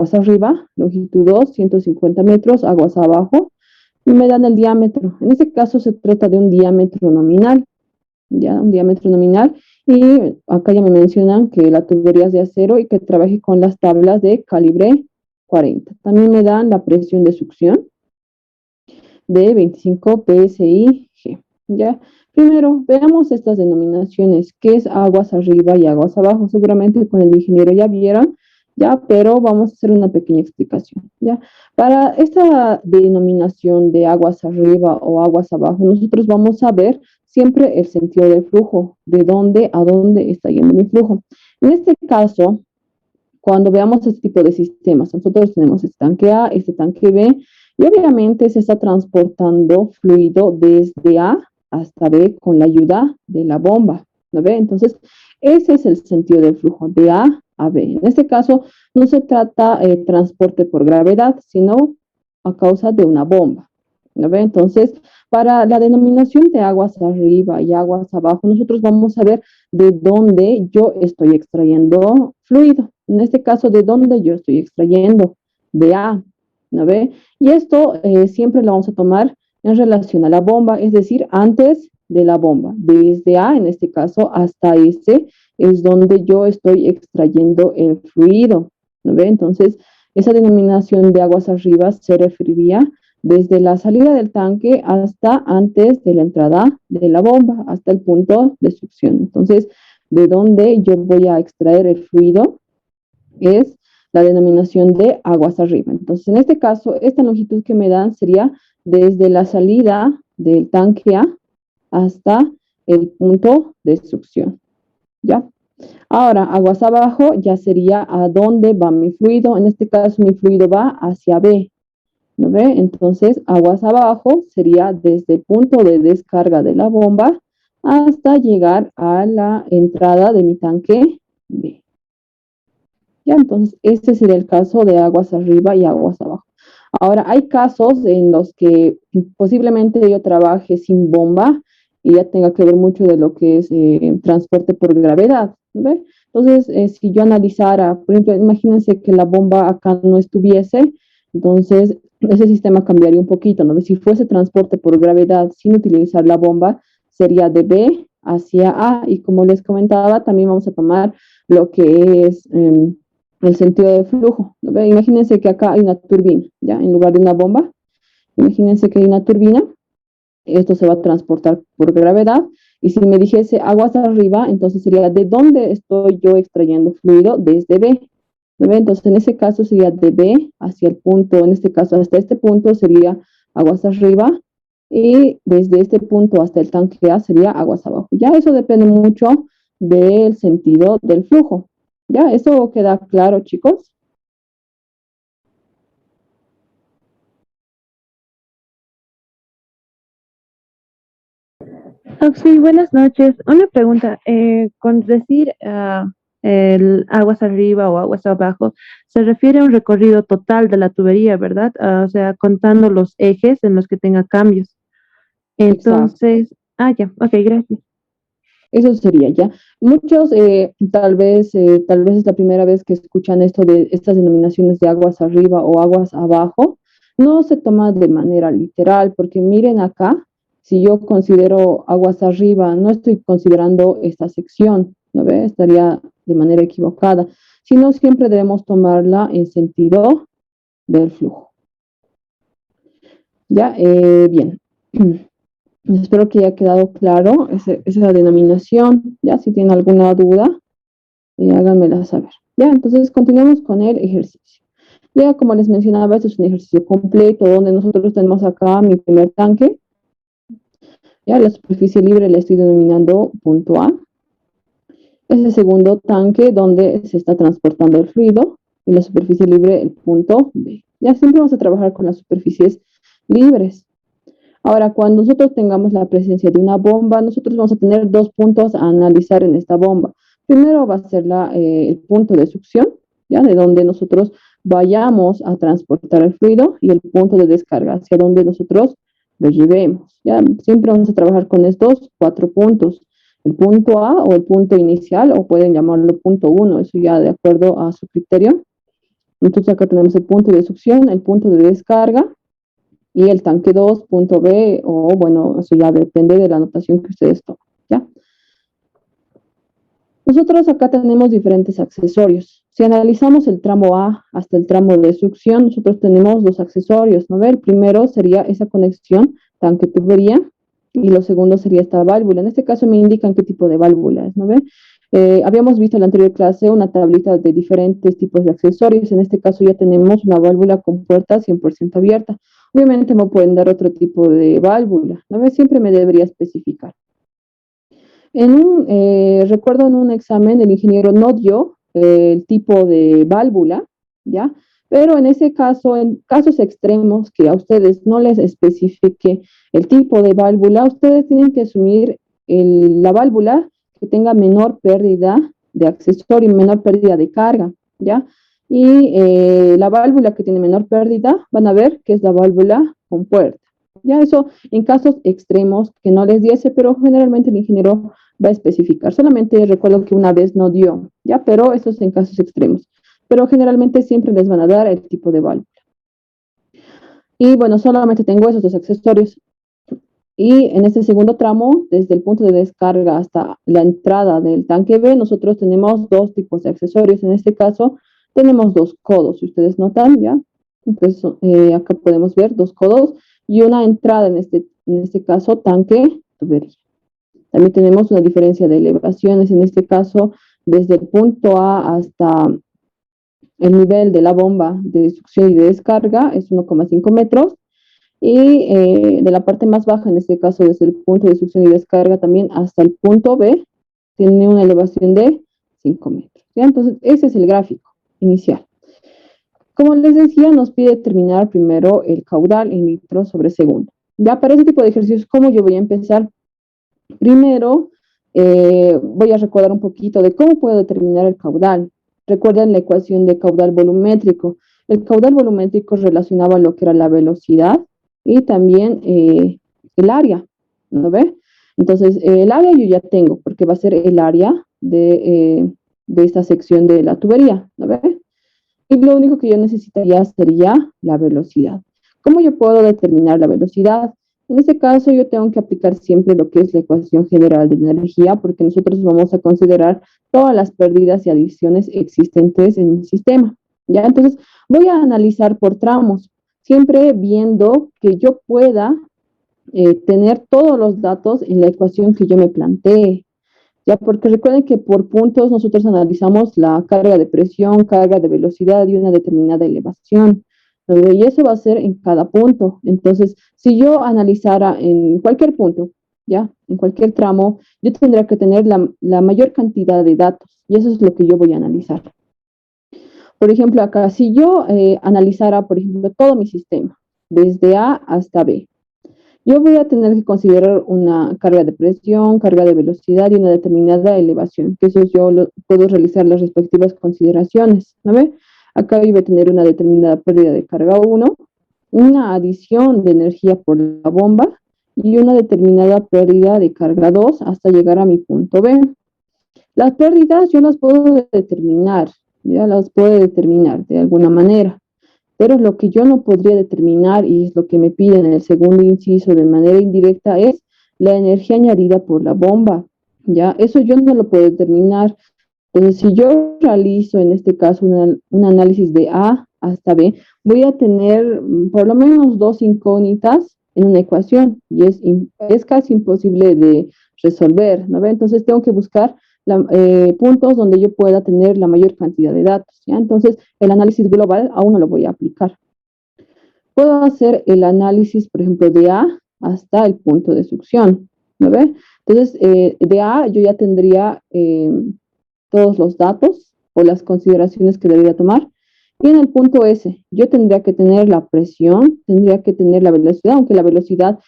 arriba, longitud 2, 150 metros, aguas abajo, y me dan el diámetro. En este caso se trata de un diámetro nominal, ya, un diámetro nominal, y acá ya me mencionan que la tubería es de acero y que trabaje con las tablas de calibre 40. También me dan la presión de succión de 25 psi G. ¿Ya? Primero, veamos estas denominaciones, qué es aguas arriba y aguas abajo. Seguramente con el ingeniero ya vieron, ya, pero vamos a hacer una pequeña explicación, ¿ya? Para esta denominación de aguas arriba o aguas abajo, nosotros vamos a ver siempre el sentido del flujo, de dónde a dónde está yendo mi flujo. En este caso, cuando veamos este tipo de sistemas, nosotros tenemos este tanque A, este tanque B, y obviamente se está transportando fluido desde A hasta B con la ayuda de la bomba, ¿no ve? Entonces, ese es el sentido del flujo, de A B. En este caso, no se trata de transporte por gravedad, sino a causa de una bomba, ¿no ve? Entonces, para la denominación de aguas arriba y aguas abajo, nosotros vamos a ver de dónde yo estoy extrayendo fluido. En este caso, de dónde yo estoy extrayendo, de A, ¿no ve? Y esto siempre lo vamos a tomar en relación a la bomba, es decir, antes de la bomba, desde A, en este caso, hasta S, es donde yo estoy extrayendo el fluido, ¿no ve? Entonces, esa denominación de aguas arriba se referiría desde la salida del tanque hasta antes de la entrada de la bomba, hasta el punto de succión. Entonces, de donde yo voy a extraer el fluido es la denominación de aguas arriba. Entonces, en este caso, esta longitud que me dan sería desde la salida del tanque A hasta el punto de succión, ¿ya? Ahora, aguas abajo ya sería a dónde va mi fluido. En este caso, mi fluido va hacia B, ¿no ve? Entonces, aguas abajo sería desde el punto de descarga de la bomba hasta llegar a la entrada de mi tanque B. Ya, entonces, este sería el caso de aguas arriba y aguas abajo. Ahora, hay casos en los que posiblemente yo trabaje sin bomba y ya tenga que ver mucho de lo que es transporte por gravedad, ¿no ve? Entonces, si yo analizara, por ejemplo, imagínense que la bomba acá no estuviese, entonces ese sistema cambiaría un poquito, ¿no? Si fuese transporte por gravedad sin utilizar la bomba, sería de B hacia A. Y como les comentaba, también vamos a tomar lo que es el sentido de flujo. ¿No? Imagínense que acá hay una turbina, ¿ya? En lugar de una bomba, imagínense que hay una turbina, esto se va a transportar por gravedad, y si me dijese aguas arriba, entonces sería de dónde estoy yo extrayendo fluido, desde B. ¿No? Entonces, en ese caso sería de B hacia el punto, en este caso hasta este punto sería aguas arriba, y desde este punto hasta el tanque A sería aguas abajo. Ya eso depende mucho del sentido del flujo. ¿Ya? ¿Eso queda claro, chicos? Sí, buenas noches. Una pregunta. Con decir el aguas arriba o aguas abajo, se refiere a un recorrido total de la tubería, ¿verdad? O sea, contando los ejes en los que tenga cambios. Exacto. Entonces, ya, ok, gracias. Eso sería ya. Muchos tal vez es la primera vez que escuchan esto de estas denominaciones de aguas arriba o aguas abajo. No se toma de manera literal, porque miren acá, si yo considero aguas arriba, no estoy considerando esta sección, ¿no ve? Estaría de manera equivocada, sino siempre debemos tomarla en sentido del flujo. Ya, bien. Espero que haya quedado claro esa denominación. Ya, si tienen alguna duda, háganmela saber. Ya, entonces continuamos con el ejercicio. Ya, como les mencionaba, este es un ejercicio completo donde nosotros tenemos acá mi primer tanque. Ya, la superficie libre la estoy denominando punto A. Es el segundo tanque donde se está transportando el fluido y la superficie libre el punto B. Ya, siempre vamos a trabajar con las superficies libres. Ahora, cuando nosotros tengamos la presencia de una bomba, nosotros vamos a tener dos puntos a analizar en esta bomba. Primero va a ser el punto de succión, ¿ya? De donde nosotros vayamos a transportar el fluido, y el punto de descarga, hacia donde nosotros lo llevemos, ¿ya? Siempre vamos a trabajar con estos cuatro puntos. El punto A o el punto inicial, o pueden llamarlo punto 1, eso ya de acuerdo a su criterio. Entonces acá tenemos el punto de succión, el punto de descarga y el tanque 2, punto B, o bueno, eso ya depende de la anotación que ustedes tomen, ¿ya? Nosotros acá tenemos diferentes accesorios. Si analizamos el tramo A hasta el tramo de succión, nosotros tenemos dos accesorios, ¿no ve? El primero sería esa conexión tanque-tubería y lo segundo sería esta válvula. En este caso me indican qué tipo de válvula es, ¿no ve? Habíamos visto en la anterior clase una tablita de diferentes tipos de accesorios. En este caso ya tenemos una válvula con puerta 100% abierta. Obviamente me pueden dar otro tipo de válvula, ¿no ve? Siempre me debería especificar. Recuerdo en un examen el ingeniero no dio el tipo de válvula, ¿ya? Pero en ese caso, en casos extremos que a ustedes no les especifique el tipo de válvula, ustedes tienen que asumir la válvula que tenga menor pérdida de accesorio y menor pérdida de carga, ¿ya? Y la válvula que tiene menor pérdida, van a ver que es la válvula con puerta. Ya eso en casos extremos que no les diese, pero generalmente el ingeniero va a especificar. Solamente recuerdo que una vez no dio, ya, pero eso es en casos extremos. Pero generalmente siempre les van a dar el tipo de válvula. Y bueno, solamente tengo esos dos accesorios. Y en este segundo tramo, desde el punto de descarga hasta la entrada del tanque B, nosotros tenemos dos tipos de accesorios. En este caso, tenemos dos codos, si ustedes notan, ¿ya? Entonces, acá podemos ver dos codos y una entrada, en este caso, tanque tubería. También tenemos una diferencia de elevaciones, en este caso, desde el punto A hasta el nivel de la bomba de succión y de descarga es 1,5 metros. Y de la parte más baja, en este caso, desde el punto de succión y descarga también hasta el punto B, tiene una elevación de 5 metros. ¿Ya? Entonces, ese es el gráfico inicial. Como les decía, nos pide determinar primero el caudal en litros sobre segundo. Ya para ese tipo de ejercicios, ¿cómo yo voy a empezar? Primero, voy a recordar un poquito de cómo puedo determinar el caudal. Recuerden la ecuación de caudal volumétrico. El caudal volumétrico relacionaba lo que era la velocidad y también el área, ¿no ve? Entonces, el área yo ya tengo, porque va a ser el área de esta sección de la tubería, ¿no ve? Y lo único que yo necesitaría sería la velocidad. ¿Cómo yo puedo determinar la velocidad? En este caso, yo tengo que aplicar siempre lo que es la ecuación general de energía, porque nosotros vamos a considerar todas las pérdidas y adiciones existentes en el sistema. ¿Ya? Entonces, voy a analizar por tramos, siempre viendo que yo pueda tener todos los datos en la ecuación que yo me plantee. Ya, porque recuerden que por puntos nosotros analizamos la carga de presión, carga de velocidad y una determinada elevación. Y eso va a ser en cada punto. Entonces, si yo analizara en cualquier punto, ya, en cualquier tramo, yo tendría que tener la mayor cantidad de datos. Y eso es lo que yo voy a analizar. Por ejemplo, acá, si yo analizara, por ejemplo, todo mi sistema, desde A hasta B, yo voy a tener que considerar una carga de presión, carga de velocidad y una determinada elevación, que eso puedo realizar las respectivas consideraciones, ¿no ve? Acá yo voy a tener una determinada pérdida de carga 1, una adición de energía por la bomba y una determinada pérdida de carga 2 hasta llegar a mi punto B. Las pérdidas yo las puedo determinar, ya las puedo determinar de alguna manera. Pero lo que yo no podría determinar, y es lo que me piden en el segundo inciso de manera indirecta, es la energía añadida por la bomba. ¿Ya? Eso yo no lo puedo determinar. Entonces, si yo realizo en este caso un análisis de A hasta B, voy a tener por lo menos dos incógnitas en una ecuación y es casi imposible de resolver, ¿no ve? Entonces, tengo que buscar puntos donde yo pueda tener la mayor cantidad de datos, ¿ya? Entonces, el análisis global aún no lo voy a aplicar. Puedo hacer el análisis, por ejemplo, de A hasta el punto de succión, ¿no ve? Entonces, de A yo ya tendría todos los datos o las consideraciones que debería tomar. Y en el punto S, yo tendría que tener la presión, tendría que tener la velocidad, aunque la velocidad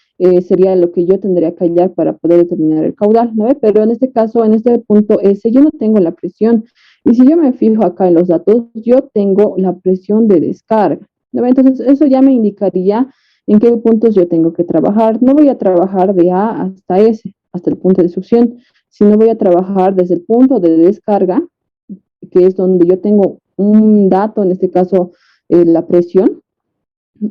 sería lo que yo tendría que hallar para poder determinar el caudal, ¿no? Pero en este caso, en este punto S, yo no tengo la presión. Y si yo me fijo acá en los datos, yo tengo la presión de descarga, ¿no? Entonces, eso ya me indicaría en qué puntos yo tengo que trabajar. No voy a trabajar de A hasta S, hasta el punto de succión, sino voy a trabajar desde el punto de descarga, que es donde yo tengo un dato, en este caso la presión,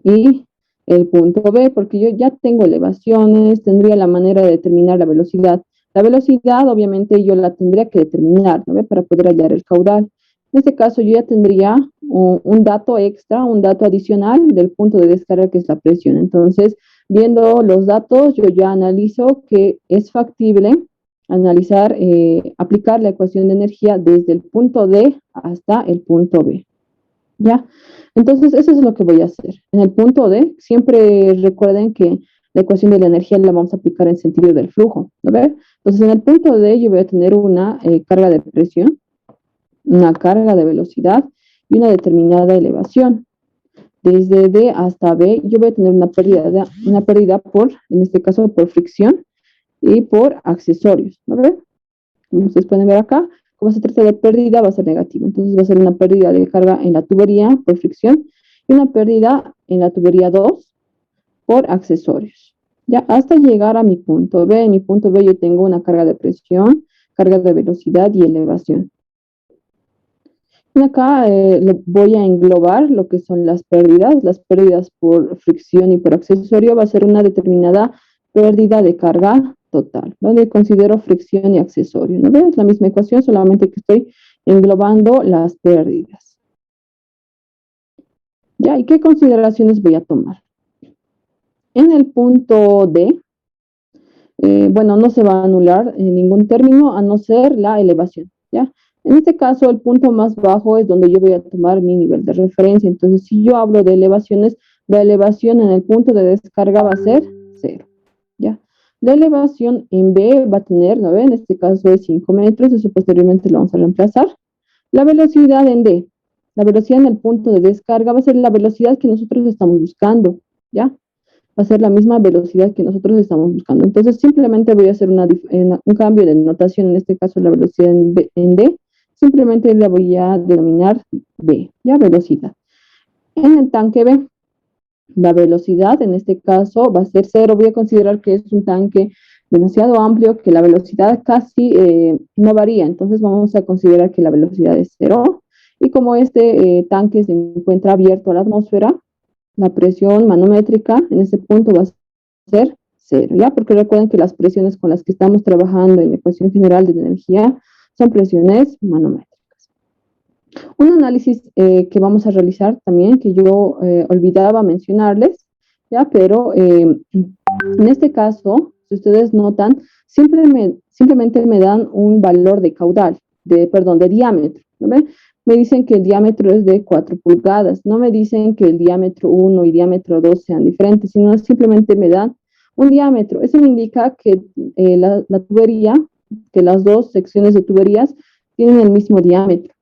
y el punto B, porque yo ya tengo elevaciones, tendría la manera de determinar la velocidad. La velocidad, obviamente, yo la tendría que determinar, ¿no ve? Para poder hallar el caudal. En este caso, yo ya tendría un dato extra, un dato adicional del punto de descarga, que es la presión. Entonces, viendo los datos, yo ya analizo que es factible analizar, aplicar la ecuación de energía desde el punto D hasta el punto B. ¿Ya? Entonces, eso es lo que voy a hacer. En el punto D, siempre recuerden que la ecuación de la energía la vamos a aplicar en sentido del flujo, ¿no ve? Entonces, en el punto D yo voy a tener una carga de presión, una carga de velocidad y una determinada elevación. Desde D hasta B yo voy a tener una pérdida por, en este caso, por fricción y por accesorios, ¿no ve? Como ustedes pueden ver acá, como se trata de pérdida, va a ser negativo. Entonces va a ser una pérdida de carga en la tubería por fricción y una pérdida en la tubería 2 por accesorios. Ya hasta llegar a mi punto B. En mi punto B yo tengo una carga de presión, carga de velocidad y elevación. Y acá voy a englobar lo que son las pérdidas. Las pérdidas por fricción y por accesorio va a ser una determinada pérdida de carga total, donde considero fricción y accesorio. ¿No ves? La misma ecuación, solamente que estoy englobando las pérdidas. ¿Ya? ¿Y qué consideraciones voy a tomar? En el punto D, bueno, no se va a anular ningún término a no ser la elevación, ¿ya? En este caso, el punto más bajo es donde yo voy a tomar mi nivel de referencia. Entonces, si yo hablo de elevaciones, la elevación en el punto de descarga va a ser 0, ¿ya? La elevación en B va a tener, ¿no ven? En este caso es 5 metros, eso posteriormente lo vamos a reemplazar. La velocidad en D, la velocidad en el punto de descarga va a ser la velocidad que nosotros estamos buscando, ¿ya? Va a ser la misma velocidad que nosotros estamos buscando. Entonces, simplemente voy a hacer un cambio de notación, en este caso la velocidad en D, simplemente la voy a denominar B, ya, velocidad. En el tanque B, la velocidad en este caso va a ser 0. Voy a considerar que es un tanque demasiado amplio, que la velocidad casi no varía. Entonces vamos a considerar que la velocidad es 0. Y como este tanque se encuentra abierto a la atmósfera, la presión manométrica en ese punto va a ser 0, ¿ya? Porque recuerden que las presiones con las que estamos trabajando en la ecuación general de energía son presiones manométricas. Un análisis que vamos a realizar también, que yo olvidaba mencionarles, ¿ya? Pero en este caso, si ustedes notan, simplemente me dan un valor de caudal, perdón, de diámetro, ¿no ven? Me dicen que el diámetro es de 4 pulgadas, no me dicen que el diámetro 1 y diámetro 2 sean diferentes, sino simplemente me dan un diámetro. Eso me indica que la tubería, que las dos secciones de tuberías tienen el mismo diámetro,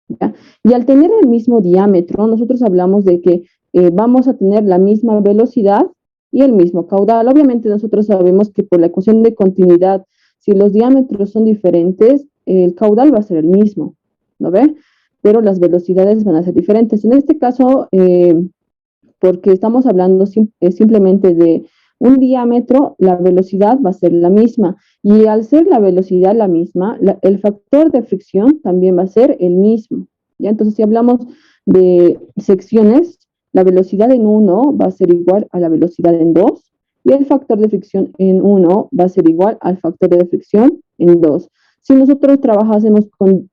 ¿ya? Y al tener el mismo diámetro, nosotros hablamos de que vamos a tener la misma velocidad y el mismo caudal. Obviamente nosotros sabemos que por la ecuación de continuidad, si los diámetros son diferentes, el caudal va a ser el mismo, ¿no ve? Pero las velocidades van a ser diferentes. En este caso, porque estamos hablando simplemente de un diámetro, la velocidad va a ser la misma. Y al ser la velocidad la misma, el factor de fricción también va a ser el mismo, ¿ya? Entonces, si hablamos de secciones, la velocidad en 1 va a ser igual a la velocidad en 2 y el factor de fricción en 1 va a ser igual al factor de fricción en 2. Si nosotros trabajásemos con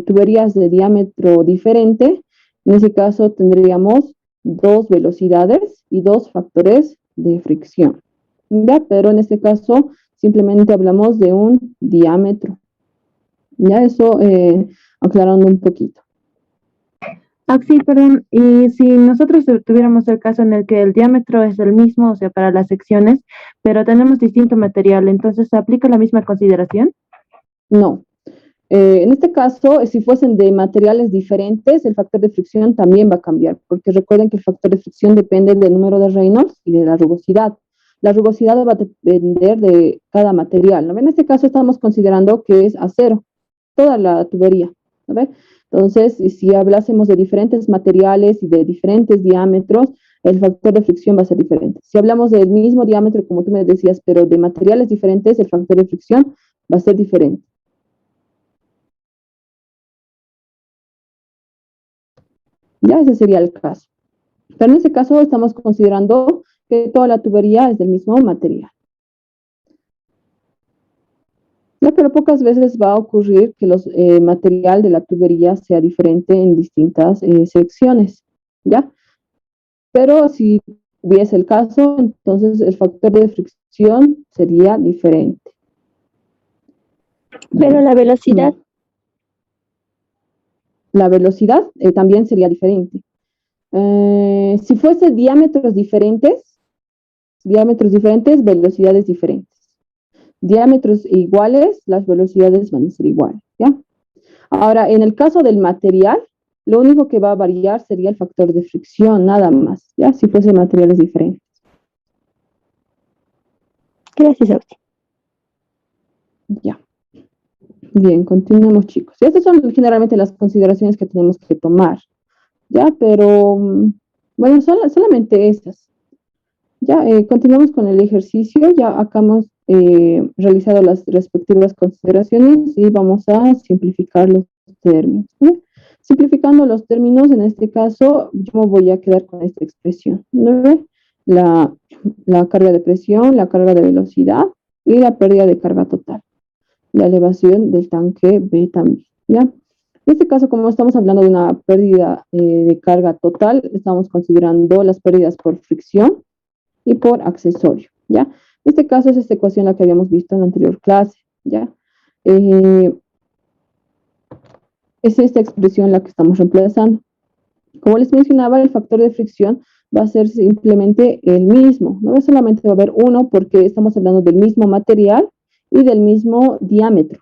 tuberías de diámetro diferente, en ese caso tendríamos dos velocidades y dos factores de fricción, ¿ya? Pero en este caso simplemente hablamos de un diámetro, ya, eso aclarando un poquito. Sí, perdón, y si nosotros tuviéramos el caso en el que el diámetro es el mismo, o sea, para las secciones, pero tenemos distinto material, entonces ¿se aplica la misma consideración? No. En este caso, si fuesen de materiales diferentes, el factor de fricción también va a cambiar, porque recuerden que el factor de fricción depende del número de Reynolds y de la rugosidad. La rugosidad va a depender de cada material, ¿no? En este caso estamos considerando que es acero, toda la tubería, ¿no ve? Entonces, si hablásemos de diferentes materiales y de diferentes diámetros, el factor de fricción va a ser diferente. Si hablamos del mismo diámetro, como tú me decías, pero de materiales diferentes, el factor de fricción va a ser diferente. Ya, ese sería el caso. Pero en este caso estamos considerando que toda la tubería es del mismo material. Ya, pero pocas veces va a ocurrir que el material de la tubería sea diferente en distintas secciones, ¿ya? Pero si hubiese el caso, entonces el factor de fricción sería diferente. Pero la velocidad. La velocidad también sería diferente. Si fuese diámetros diferentes, velocidades diferentes. Diámetros iguales, las velocidades van a ser iguales, ¿ya? Ahora, en el caso del material, lo único que va a variar sería el factor de fricción, nada más, ¿ya? Si fuesen materiales diferentes. Gracias, Auxi. Ya. Bien, continuemos, chicos. Estas son generalmente las consideraciones que tenemos que tomar, ¿ya? Pero, bueno, solamente estas. Ya, continuamos con el ejercicio. Ya acá hemos realizado las respectivas consideraciones y vamos a simplificar los términos, ¿no? Simplificando los términos, en este caso, yo me voy a quedar con esta expresión, ¿no? La carga de presión, la carga de velocidad y la pérdida de carga total. La elevación del tanque B también, ¿ya? En este caso, como estamos hablando de una pérdida de carga total, estamos considerando las pérdidas por fricción y por accesorio, ¿ya? En este caso es esta ecuación la que habíamos visto en la anterior clase, ¿ya? Es esta expresión la que estamos reemplazando. Como les mencionaba, el factor de fricción va a ser simplemente el mismo, no solamente va a haber uno porque estamos hablando del mismo material y del mismo diámetro,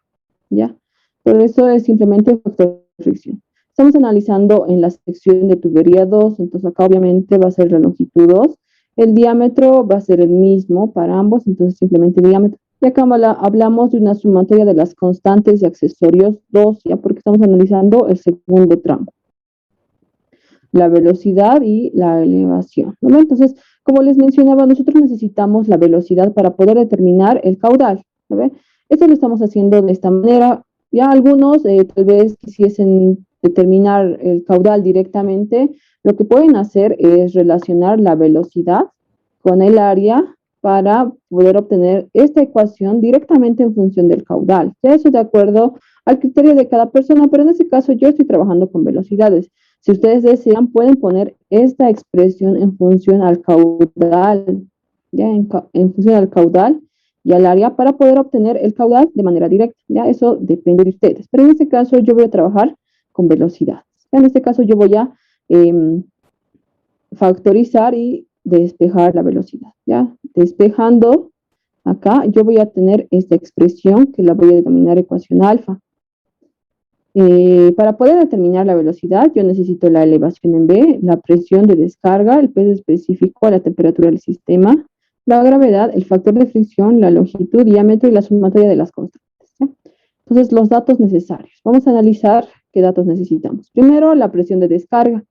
¿ya? Por eso es simplemente el factor de fricción. Estamos analizando en la sección de tubería 2, entonces acá obviamente va a ser la longitud 2. El diámetro va a ser el mismo para ambos, entonces simplemente el diámetro. Y acá hablamos de una sumatoria de las constantes y accesorios 2, ya porque estamos analizando el segundo tramo. La velocidad y la elevación, ¿no? Entonces, como les mencionaba, nosotros necesitamos la velocidad para poder determinar el caudal, ¿no? Esto lo estamos haciendo de esta manera. Ya algunos tal vez quisiesen determinar el caudal directamente. Lo que pueden hacer es relacionar la velocidad con el área para poder obtener esta ecuación directamente en función del caudal. Ya eso de acuerdo al criterio de cada persona, pero en este caso yo estoy trabajando con velocidades. Si ustedes desean, pueden poner esta expresión en función al caudal, ya en función al caudal y al área para poder obtener el caudal de manera directa. Ya eso depende de ustedes. Pero en este caso yo voy a trabajar con velocidad. En este caso yo voy a factorizar y despejar la velocidad. Ya despejando acá, yo voy a tener esta expresión que la voy a denominar ecuación alfa. Para poder determinar la velocidad, yo necesito la elevación en B, la presión de descarga, el peso específico, la temperatura del sistema, la gravedad, el factor de fricción, la longitud, diámetro y la sumatoria de las constantes, ¿ya? Entonces, los datos necesarios. Vamos a analizar qué datos necesitamos. Primero, la presión de descarga.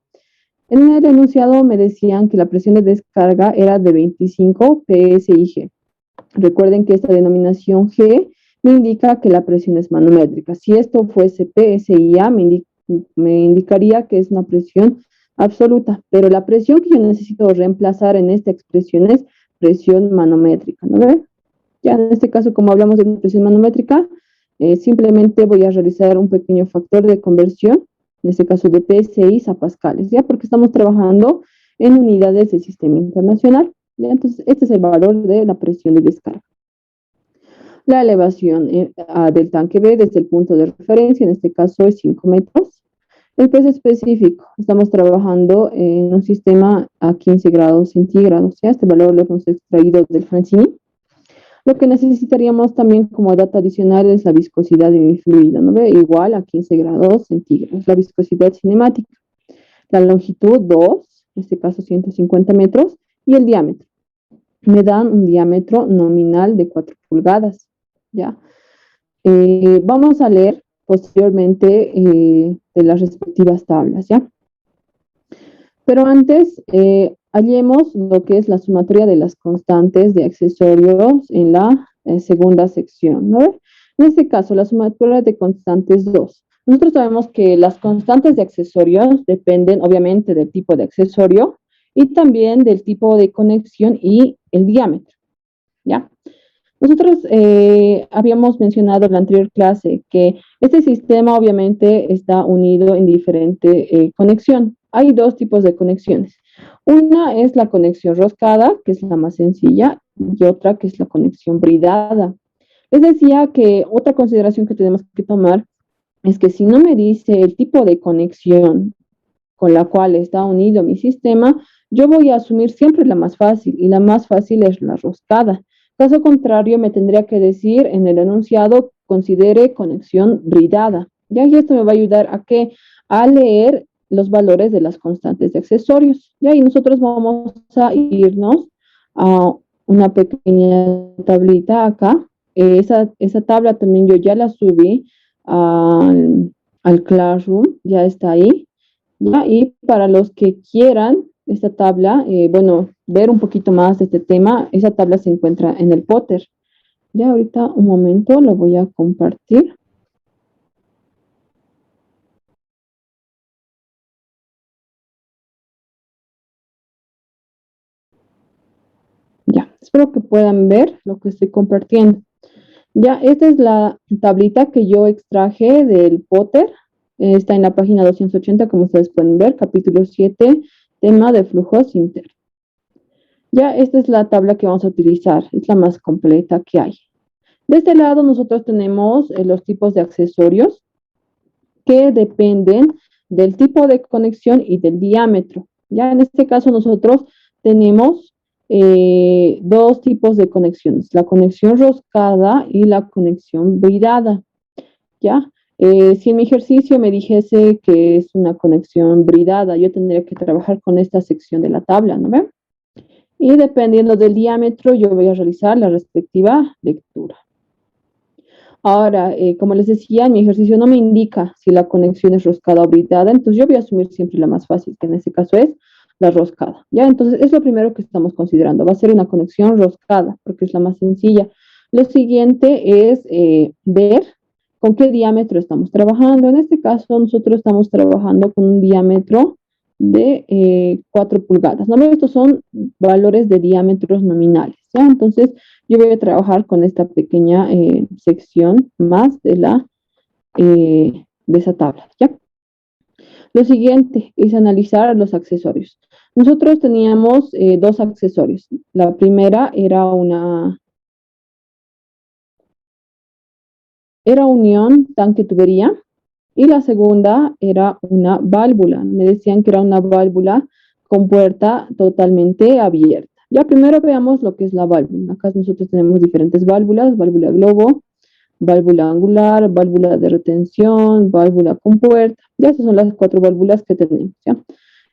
En el enunciado me decían que la presión de descarga era de 25 psig. Recuerden que esta denominación G me indica que la presión es manométrica. Si esto fuese PSIA, me indicaría que es una presión absoluta, pero la presión que yo necesito reemplazar en esta expresión es presión manométrica, ¿no ve? Ya en este caso, como hablamos de una presión manométrica, simplemente voy a realizar un pequeño factor de conversión, en este caso de PSI a pascales, ¿ya? Porque estamos trabajando en unidades del sistema internacional, ¿ya? Entonces, este es el valor de la presión de descarga. La elevación del tanque B desde el punto de referencia, en este caso es 5 metros. El peso específico, estamos trabajando en un sistema a 15 grados centígrados, ¿ya? Este valor lo hemos extraído del Francini. Lo que necesitaríamos también como dato adicional es la viscosidad de mi fluido, ¿no ve? Igual a 15 grados centígrados, la viscosidad cinemática. La longitud 2, en este caso 150 metros, y el diámetro. Me dan un diámetro nominal de 4 pulgadas, ¿ya? Vamos a leer posteriormente de las respectivas tablas, ¿ya? Pero antes, hallemos lo que es la sumatoria de las constantes de accesorios en la segunda sección, ¿no? En este caso, la sumatoria de constantes 2. Nosotros sabemos que las constantes de accesorios dependen obviamente del tipo de accesorio y también del tipo de conexión y el diámetro, ¿ya? Nosotros habíamos mencionado en la anterior clase que este sistema obviamente está unido en diferente conexión. Hay dos tipos de conexiones. Una es la conexión roscada, que es la más sencilla, y otra que es la conexión bridada. Les decía que otra consideración que tenemos que tomar es que si no me dice el tipo de conexión con la cual está unido mi sistema, yo voy a asumir siempre la más fácil y la más fácil es la roscada. Caso contrario, me tendría que decir en el enunciado, considere conexión bridada. Ya, y esto me va a ayudar a que a leer los valores de las constantes de accesorios. Ya, y nosotros vamos a irnos a una pequeña tablita acá. Esa tabla también yo ya la subí al Classroom, ya está ahí. ¿Ya? Y para los que quieran esta tabla, bueno, ver un poquito más de este tema, esa tabla se encuentra en el Potter. Ya ahorita un momento lo voy a compartir. Ya, espero que puedan ver lo que estoy compartiendo. Ya, esta es la tablita que yo extraje del Potter. Está en la página 280, como ustedes pueden ver, capítulo 7, tema de flujos internos. Ya, esta es la tabla que vamos a utilizar, es la más completa que hay. De este lado nosotros tenemos los tipos de accesorios que dependen del tipo de conexión y del diámetro. Ya en este caso nosotros tenemos dos tipos de conexiones, la conexión roscada y la conexión bridada. ¿Ya? Si en mi ejercicio me dijese que es una conexión bridada, yo tendría que trabajar con esta sección de la tabla, ¿no ven? Y dependiendo del diámetro, yo voy a realizar la respectiva lectura. Ahora, como les decía, mi ejercicio no me indica si la conexión es roscada o bridada, entonces yo voy a asumir siempre la más fácil, que en este caso es la roscada. ¿Ya? Entonces, es lo primero que estamos considerando. Va a ser una conexión roscada, porque es la más sencilla. Lo siguiente es ver con qué diámetro estamos trabajando. En este caso, nosotros estamos trabajando con un diámetro de 4 pulgadas. ¿No? Estos son valores de diámetros nominales. ¿Ya? Entonces, yo voy a trabajar con esta pequeña sección más de esa tabla, ¿ya? Lo siguiente es analizar los accesorios. Nosotros teníamos dos accesorios. La primera era unión tanque-tubería y la segunda era una válvula. Me decían que era una válvula con puerta totalmente abierta. Ya primero veamos lo que es la válvula. Acá nosotros tenemos diferentes válvulas, válvula globo, válvula angular, válvula de retención, válvula con puerta. Ya esas son las 4 válvulas que tenemos, ¿ya?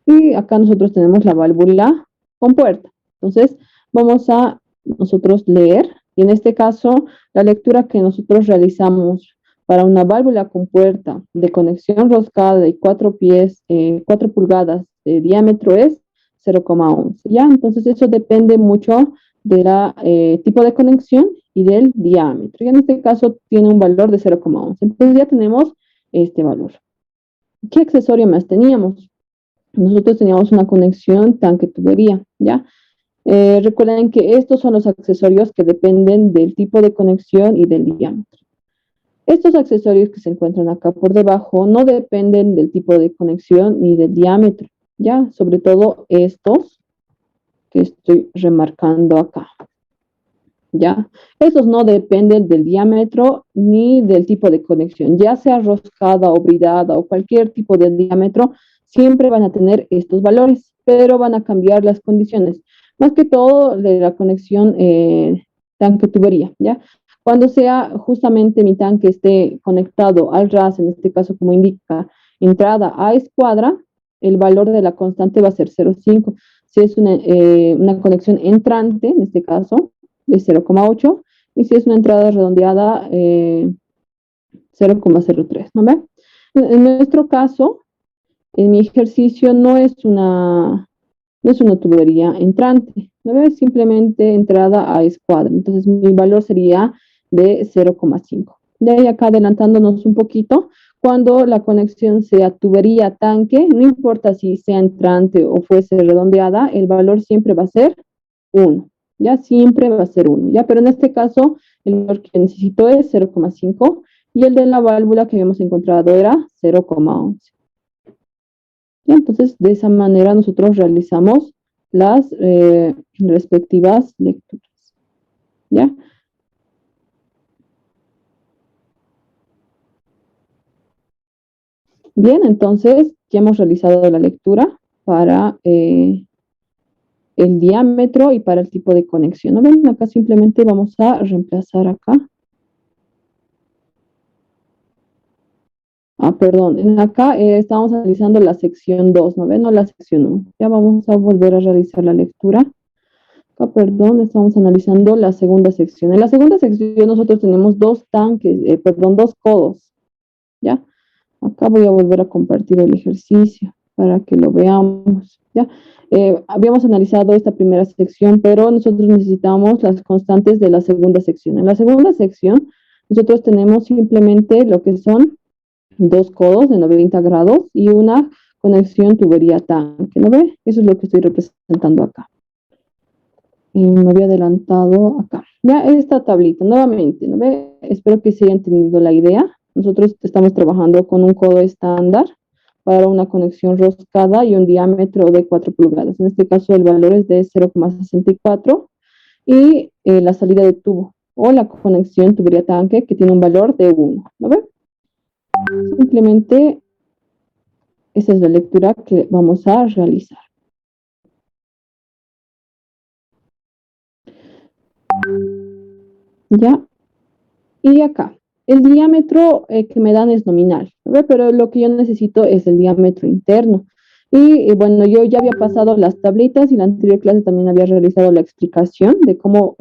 Y acá nosotros tenemos la válvula con puerta. Entonces, vamos a nosotros leer. Y en este caso, la lectura que nosotros realizamos para una válvula con puerta de conexión roscada de 4 pies, 4 pulgadas de diámetro es 0,11. ¿Ya? Entonces, eso depende mucho del tipo de conexión y del diámetro. Y en este caso tiene un valor de 0,11. Entonces ya tenemos este valor. ¿Qué accesorio más teníamos? Nosotros teníamos una conexión tanque-tubería, ¿ya? Recuerden que estos son los accesorios que dependen del tipo de conexión y del diámetro. Estos accesorios que se encuentran acá por debajo no dependen del tipo de conexión ni del diámetro, ¿ya? Sobre todo estos que estoy remarcando acá, ¿ya? Estos no dependen del diámetro ni del tipo de conexión, ya sea roscada o bridada o cualquier tipo de diámetro, siempre van a tener estos valores, pero van a cambiar las condiciones. Más que todo de la conexión tanque-tubería, ¿ya? Cuando sea justamente mi tanque esté conectado al RAS, en este caso como indica entrada a escuadra, el valor de la constante va a ser 0,5. Si es una conexión entrante, en este caso, de 0,8, y si es una entrada redondeada, 0,03, ¿no ve? En nuestro caso, en mi ejercicio no es una tubería entrante, ¿no ve? Simplemente entrada a escuadra. Entonces, mi valor sería de 0,5. De ahí acá adelantándonos un poquito, cuando la conexión sea tubería-tanque, no importa si sea entrante o fuese redondeada, el valor siempre va a ser 1, ya siempre va a ser 1, ya, pero en este caso el valor que necesito es 0,5 y el de la válvula que habíamos encontrado era 0,11. Ya, entonces, de esa manera nosotros realizamos las respectivas lecturas, ¿ya? Bien, entonces ya hemos realizado la lectura para el diámetro y para el tipo de conexión. ¿No ven? Acá simplemente vamos a reemplazar acá. Perdón, acá estamos analizando la sección 2, ¿no ven? No la sección 1. Ya vamos a volver a realizar la lectura. Acá, perdón, estamos analizando la segunda sección. En la segunda sección nosotros tenemos dos tanques, dos codos, ¿ya? Acá voy a volver a compartir el ejercicio para que lo veamos, ¿ya? Habíamos analizado esta primera sección, pero nosotros necesitamos las constantes de la segunda sección. En la segunda sección, nosotros tenemos simplemente lo que son dos codos de 90 grados y una conexión tubería tanque, ¿no ve? Eso es lo que estoy representando acá. Me había adelantado acá. Ya esta tablita, nuevamente, ¿no ve? Espero que se haya entendido la idea. Nosotros estamos trabajando con un codo estándar para una conexión roscada y un diámetro de 4 pulgadas. En este caso el valor es de 0,64 y la salida de tubo o la conexión tubería tanque que tiene un valor de 1, ¿no ve? Simplemente esa es la lectura que vamos a realizar. ¿Ya? Y acá, el diámetro que me dan es nominal, ¿no? Pero lo que yo necesito es el diámetro interno. Y bueno, yo ya había pasado las tablitas y en la anterior clase también había realizado la explicación de cómo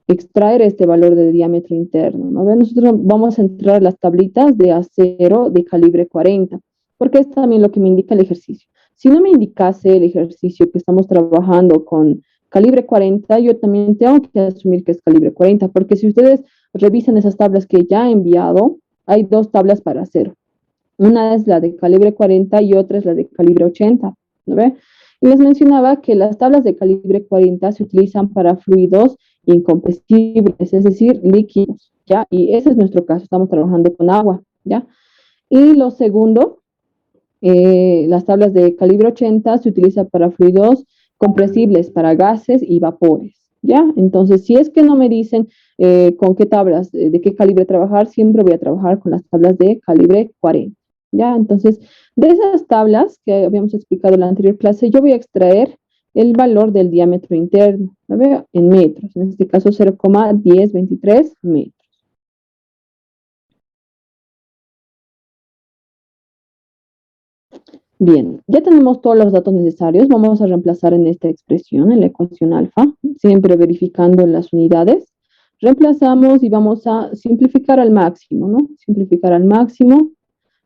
extraer este valor de diámetro interno, ¿no? Nosotros vamos a entrar a las tablitas de acero de calibre 40, porque es también lo que me indica el ejercicio. Si no me indicase el ejercicio que estamos trabajando con calibre 40, yo también tengo que asumir que es calibre 40, porque si ustedes revisan esas tablas que ya he enviado, hay dos tablas para acero. Una es la de calibre 40 y otra es la de calibre 80, ¿no ve? Y les mencionaba que las tablas de calibre 40 se utilizan para fluidos incompresibles, es decir, líquidos, ¿ya? Y ese es nuestro caso, estamos trabajando con agua, ¿ya? Y lo segundo, las tablas de calibre 80 se utilizan para fluidos compresibles, para gases y vapores, ¿ya? Entonces, si es que no me dicen con qué tablas, de qué calibre trabajar, siempre voy a trabajar con las tablas de calibre 40, ¿ya? Entonces, de esas tablas que habíamos explicado en la anterior clase, yo voy a extraer el valor del diámetro interno, ¿lo veo? En metros, en este caso 0,1023 metros. Bien, ya tenemos todos los datos necesarios. Vamos a reemplazar en esta expresión, en la ecuación alfa, siempre verificando las unidades. Reemplazamos y vamos a simplificar al máximo, ¿no? Simplificar al máximo,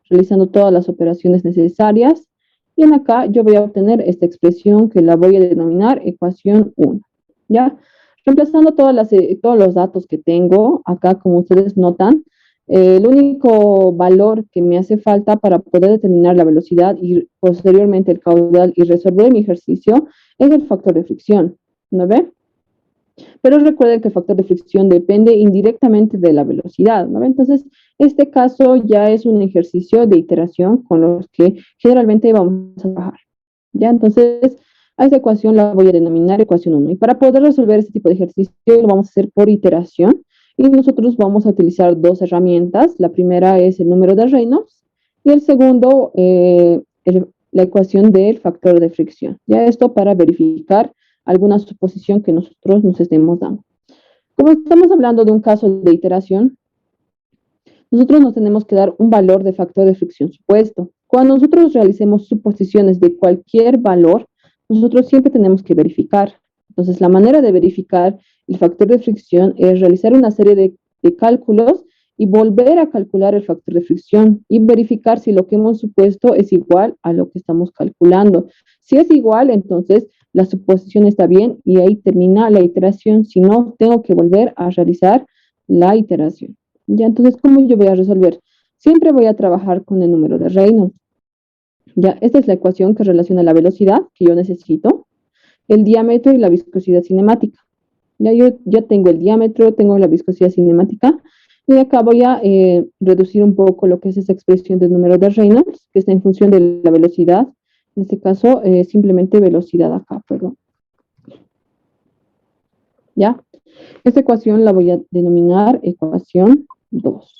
realizando todas las operaciones necesarias. Y en acá yo voy a obtener esta expresión que la voy a denominar ecuación 1, ¿ya? Reemplazando todos los datos que tengo, acá como ustedes notan, el único valor que me hace falta para poder determinar la velocidad y posteriormente el caudal y resolver mi ejercicio es el factor de fricción, ¿no ve? Pero recuerden que el factor de fricción depende indirectamente de la velocidad, ¿no? Entonces, este caso ya es un ejercicio de iteración con los que generalmente vamos a trabajar, ¿ya? Entonces, a esta ecuación la voy a denominar ecuación 1. Y para poder resolver este tipo de ejercicio lo vamos a hacer por iteración. Y nosotros vamos a utilizar dos herramientas. La primera es el número de Reynolds y el segundo, la ecuación del factor de fricción. Ya esto para verificar alguna suposición que nosotros nos estemos dando. Como estamos hablando de un caso de iteración, nosotros nos tenemos que dar un valor de factor de fricción supuesto. Cuando nosotros realicemos suposiciones de cualquier valor, nosotros siempre tenemos que verificar. Entonces, la manera de verificar el factor de fricción es realizar una serie de cálculos y volver a calcular el factor de fricción y verificar si lo que hemos supuesto es igual a lo que estamos calculando. Si es igual, entonces la suposición está bien y ahí termina la iteración. Si no, tengo que volver a realizar la iteración. Ya, entonces, ¿cómo yo voy a resolver? siempre voy a trabajar con el número de Reynolds. Ya, esta es la ecuación que relaciona la velocidad que yo necesito, el diámetro y la viscosidad cinemática. Ya yo ya tengo el diámetro, tengo la viscosidad cinemática, y acá voy a reducir un poco lo que es esa expresión del número de Reynolds, que está en función de la velocidad. En este caso, simplemente velocidad acá, perdón. ¿Ya? Esta ecuación la voy a denominar ecuación 2.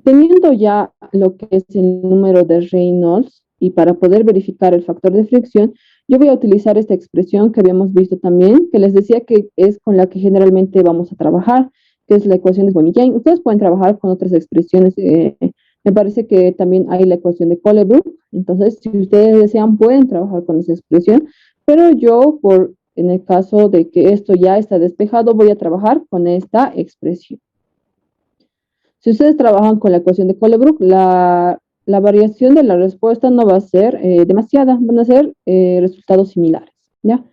Teniendo ya lo que es el número de Reynolds y para poder verificar el factor de fricción, yo voy a utilizar esta expresión que habíamos visto también, que les decía que es con la que generalmente vamos a trabajar, que es la ecuación de Bonney-James. Ustedes pueden trabajar con otras expresiones. Me parece que también hay la ecuación de Colebrook. Entonces, si ustedes desean, pueden trabajar con esa expresión. Pero yo, en el caso de que esto ya está despejado, voy a trabajar con esta expresión. Si ustedes trabajan con la ecuación de Colebrook, la variación de la respuesta no va a ser demasiada, van a ser resultados similares, ¿ya?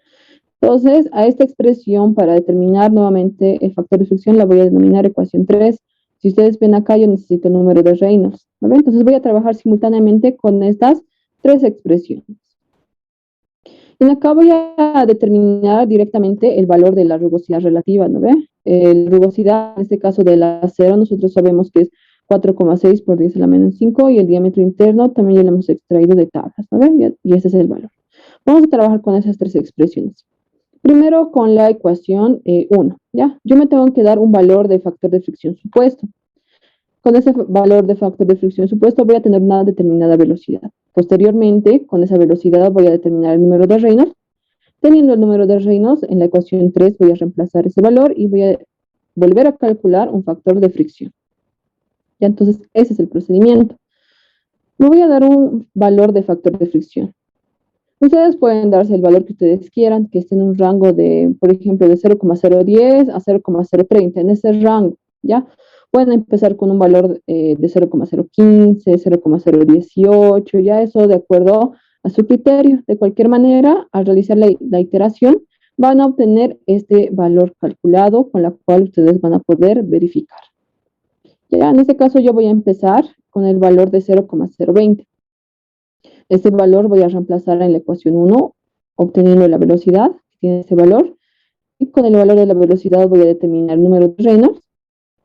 Entonces, a esta expresión para determinar nuevamente el factor de fricción la voy a denominar ecuación 3. Si ustedes ven acá, yo necesito el número de Reynolds, ¿no? Entonces voy a trabajar simultáneamente con estas tres expresiones. Y acá voy a determinar directamente el valor de la rugosidad relativa, ¿no ve? La rugosidad, en este caso del acero, nosotros sabemos que es 4,6 por 10 a la menos 5, y el diámetro interno también ya lo hemos extraído de tablas, ¿no ve? Y ese es el valor. Vamos a trabajar con esas tres expresiones. Primero con la ecuación 1, ¿ya? Yo me tengo que dar un valor de factor de fricción supuesto. Con ese valor de factor de fricción supuesto voy a tener una determinada velocidad. Posteriormente, con esa velocidad voy a determinar el número de Reynolds. Teniendo el número de Reynolds, en la ecuación 3 voy a reemplazar ese valor y voy a volver a calcular un factor de fricción. Ya, entonces, ese es el procedimiento. Me voy a dar un valor de factor de fricción. Ustedes pueden darse el valor que ustedes quieran, que esté en un rango de, por ejemplo, de 0,010 a 0,030, en ese rango, ¿ya? Pueden empezar con un valor de 0,015, 0,018, ya eso de acuerdo a su criterio. De cualquier manera, al realizar la iteración, van a obtener este valor calculado con la cual ustedes van a poder verificar. Ya, en este caso yo voy a empezar con el valor de 0,020. Este valor voy a reemplazar en la ecuación 1, obteniendo la velocidad que tiene ese valor. Y con el valor de la velocidad voy a determinar el número de Reynolds.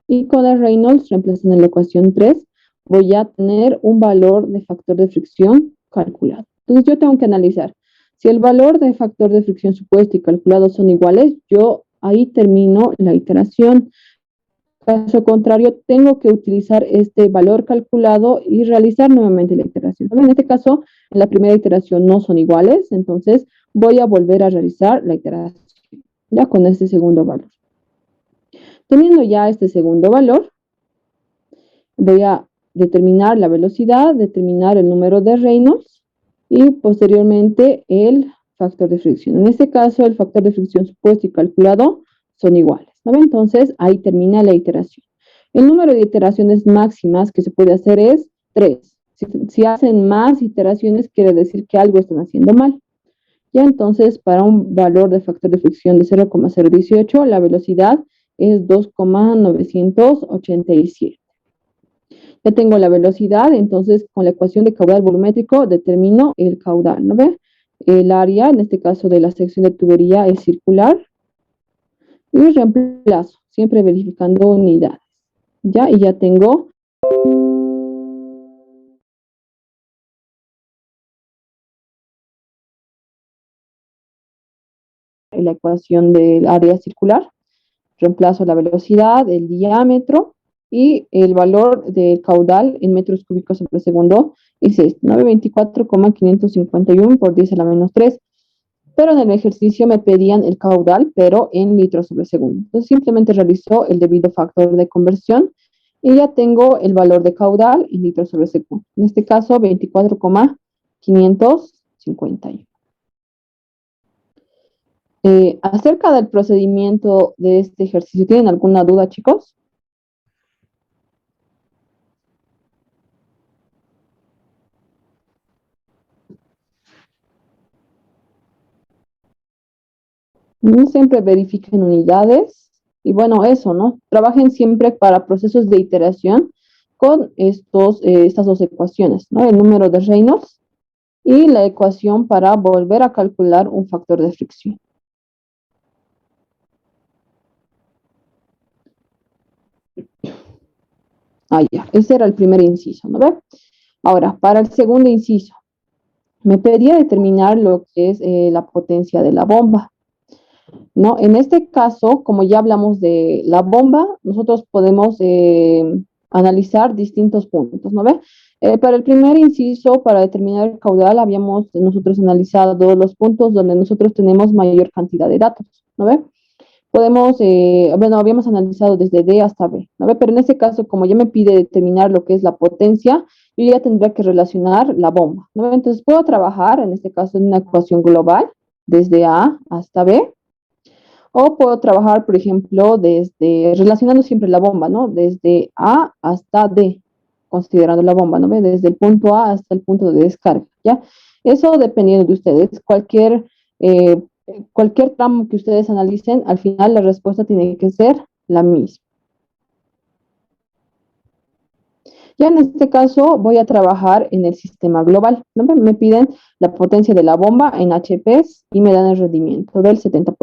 Y con el Reynolds, reemplazando en la ecuación 3, voy a tener un valor de factor de fricción calculado. Entonces yo tengo que analizar. Si el valor de factor de fricción supuesto y calculado son iguales, yo ahí termino la iteración. Caso contrario, tengo que utilizar este valor calculado y realizar nuevamente la iteración. En este caso, en la primera iteración no son iguales, entonces voy a volver a realizar la iteración, ya con este segundo valor. Teniendo ya este segundo valor, voy a determinar la velocidad, determinar el número de Reynolds y posteriormente el factor de fricción. En este caso, el factor de fricción supuesto y calculado son iguales, ¿no? Entonces, ahí termina la iteración. El número de iteraciones máximas que se puede hacer es 3. Si hacen más iteraciones, quiere decir que algo están haciendo mal. Ya entonces, para un valor de factor de fricción de 0,018, la velocidad es 2,987. Ya tengo la velocidad, entonces con la ecuación de caudal volumétrico determino el caudal, ¿no ve? El área, en este caso de la sección de tubería, es circular. Y reemplazo, siempre verificando unidades. Ya, y ya tengo la ecuación del área circular. Reemplazo la velocidad, el diámetro y el valor del caudal en metros cúbicos sobre segundo es este, 924,551 por 10 a la menos 3. Pero en el ejercicio me pedían el caudal, pero en litros sobre segundo. Entonces simplemente realizo el debido factor de conversión y ya tengo el valor de caudal en litros sobre segundo. En este caso, 24,551. Acerca del procedimiento de este ejercicio, ¿tienen alguna duda, chicos? Siempre verifiquen unidades. Y bueno, eso, ¿no? Trabajen siempre para procesos de iteración con estas dos ecuaciones, ¿no? El número de Reynolds y la ecuación para volver a calcular un factor de fricción. Ah, ya, ese era el primer inciso, ¿no ve? Ahora, para el segundo inciso, me pedía determinar lo que es la potencia de la bomba, ¿no? En este caso, como ya hablamos de la bomba, nosotros podemos analizar distintos puntos, ¿no ve? Para el primer inciso, para determinar el caudal, habíamos nosotros analizado los puntos donde nosotros tenemos mayor cantidad de datos, ¿no ve? Podemos, bueno, habíamos analizado desde D hasta B, ¿no ve? Pero en este caso, como ya me pide determinar lo que es la potencia, yo ya tendría que relacionar la bomba, ¿no ve? Entonces puedo trabajar, en este caso, en una ecuación global, desde A hasta B, o puedo trabajar, por ejemplo, relacionando siempre la bomba, ¿no? Desde A hasta D, considerando la bomba, ¿no? Desde el punto A hasta el punto de descarga, ¿ya? Eso dependiendo de ustedes. Cualquier tramo que ustedes analicen, al final la respuesta tiene que ser la misma. Ya en este caso voy a trabajar en el sistema global, ¿no? Me piden la potencia de la bomba en HPs y me dan el rendimiento del 70%.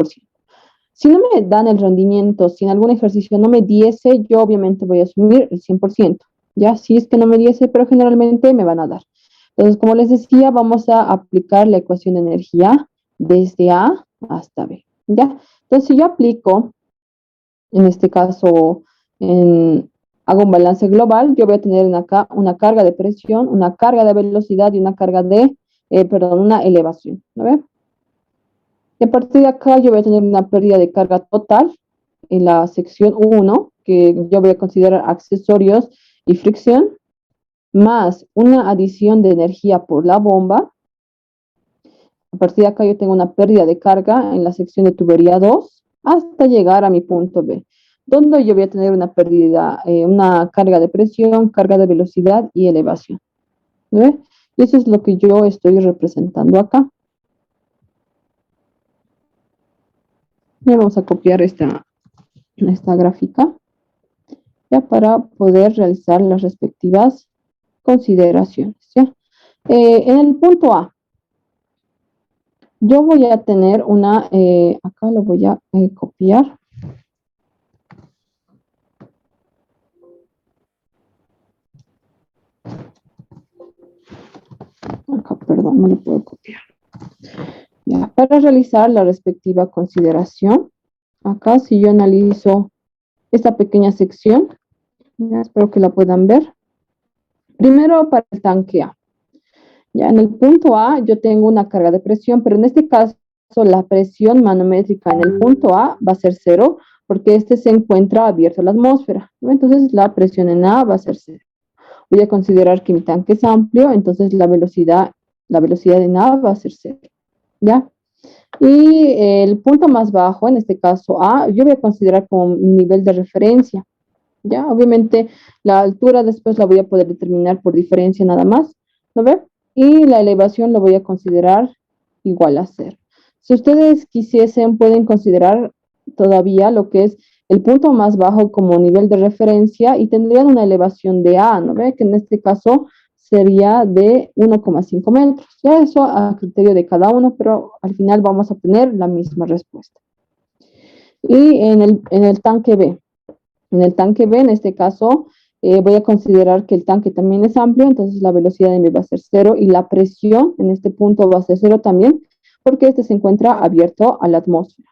Si no me dan el rendimiento, si en algún ejercicio no me diese, yo obviamente voy a asumir el 100%. Ya, si es que no me diese, pero generalmente me van a dar. Entonces, como les decía, vamos a aplicar la ecuación de energía desde A hasta B. Ya, entonces si yo aplico, en este caso, hago un balance global, yo voy a tener acá una carga de presión, una carga de velocidad y una carga una elevación. ¿No ve? Y a partir de acá yo voy a tener una pérdida de carga total en la sección 1, que yo voy a considerar accesorios y fricción, más una adición de energía por la bomba. A partir de acá yo tengo una pérdida de carga en la sección de tubería 2 hasta llegar a mi punto B, donde yo voy a tener una pérdida, una carga de presión, carga de velocidad y elevación. ¿Ve? Y eso es lo que yo estoy representando acá. Y vamos a copiar esta gráfica ya para poder realizar las respectivas consideraciones. ¿Ya? En el punto A, yo voy a tener acá lo voy a copiar. Acá, perdón, no lo puedo copiar. Ya, para realizar la respectiva consideración, acá si yo analizo esta pequeña sección, ya espero que la puedan ver. Primero para el tanque A. Ya en el punto A yo tengo una carga de presión, pero en este caso la presión manométrica en el punto A va a ser 0 porque este se encuentra abierto a la atmósfera, ¿no? Entonces la presión en A va a ser 0. Voy a considerar que mi tanque es amplio, entonces la velocidad en A va a ser 0. ¿Ya? Y el punto más bajo, en este caso A, yo voy a considerar como mi nivel de referencia. ¿Ya? Obviamente la altura después la voy a poder determinar por diferencia nada más, ¿no ve? Y la elevación lo voy a considerar igual a 0. Si ustedes quisiesen, pueden considerar todavía lo que es el punto más bajo como nivel de referencia y tendrían una elevación de A, ¿no ve? Que en este caso sería de 1,5 metros. Ya eso a criterio de cada uno, pero al final vamos a obtener la misma respuesta. Y en el tanque B. En el tanque B, en este caso, voy a considerar que el tanque también es amplio, entonces la velocidad de M va a ser 0 y la presión en este punto va a ser 0 también, porque este se encuentra abierto a la atmósfera.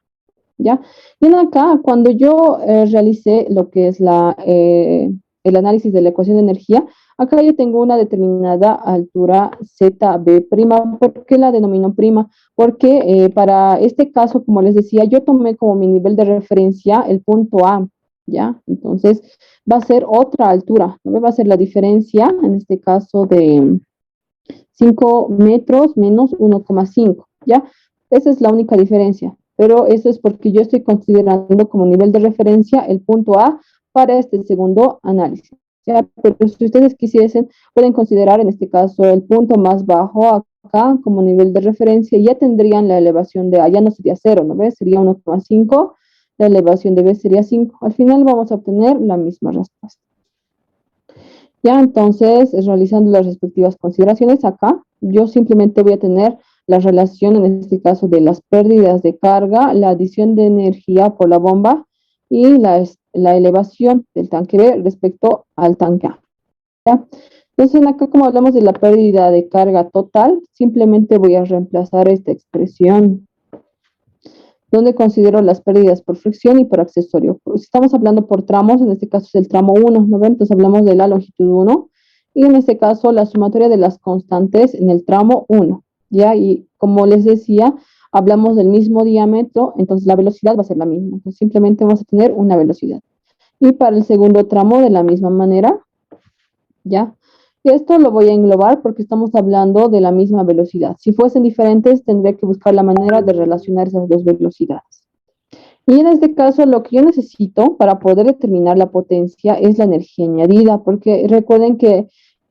¿Ya? Y acá, cuando yo realicé lo que es el análisis de la ecuación de energía, acá yo tengo una determinada altura ZB'. ¿Por qué la denomino prima? Porque para este caso, como les decía, yo tomé como mi nivel de referencia el punto A, ¿ya? Entonces, va a ser otra altura, ¿no? Va a ser la diferencia, en este caso, de 5 metros menos 1,5, ¿ya? Esa es la única diferencia, pero eso es porque yo estoy considerando como nivel de referencia el punto A para este segundo análisis, ¿ya? Pero si ustedes quisiesen, pueden considerar en este caso el punto más bajo acá como nivel de referencia y ya tendrían la elevación de A, ya no sería 0, ¿no ves? Sería 1,5 la elevación de B sería 5. Al final vamos a obtener la misma respuesta. Ya, entonces, realizando las respectivas consideraciones acá, yo simplemente voy a tener la relación, en este caso, de las pérdidas de carga, la adición de energía por la bomba y la elevación del tanque B respecto al tanque A. ¿Ya? Entonces, acá como hablamos de la pérdida de carga total, simplemente voy a reemplazar esta expresión donde considero las pérdidas por fricción y por accesorio. Si estamos hablando por tramos, en este caso es el tramo 1, ¿no ven? Entonces hablamos de la longitud 1 y en este caso la sumatoria de las constantes en el tramo 1, ¿ya? Y como les decía, hablamos del mismo diámetro, entonces la velocidad va a ser la misma. Entonces simplemente vamos a tener una velocidad. Y para el segundo tramo de la misma manera, ¿ya? Y esto lo voy a englobar porque estamos hablando de la misma velocidad. Si fuesen diferentes, tendría que buscar la manera de relacionar esas dos velocidades. Y en este caso, lo que yo necesito para poder determinar la potencia es la energía añadida, porque recuerden que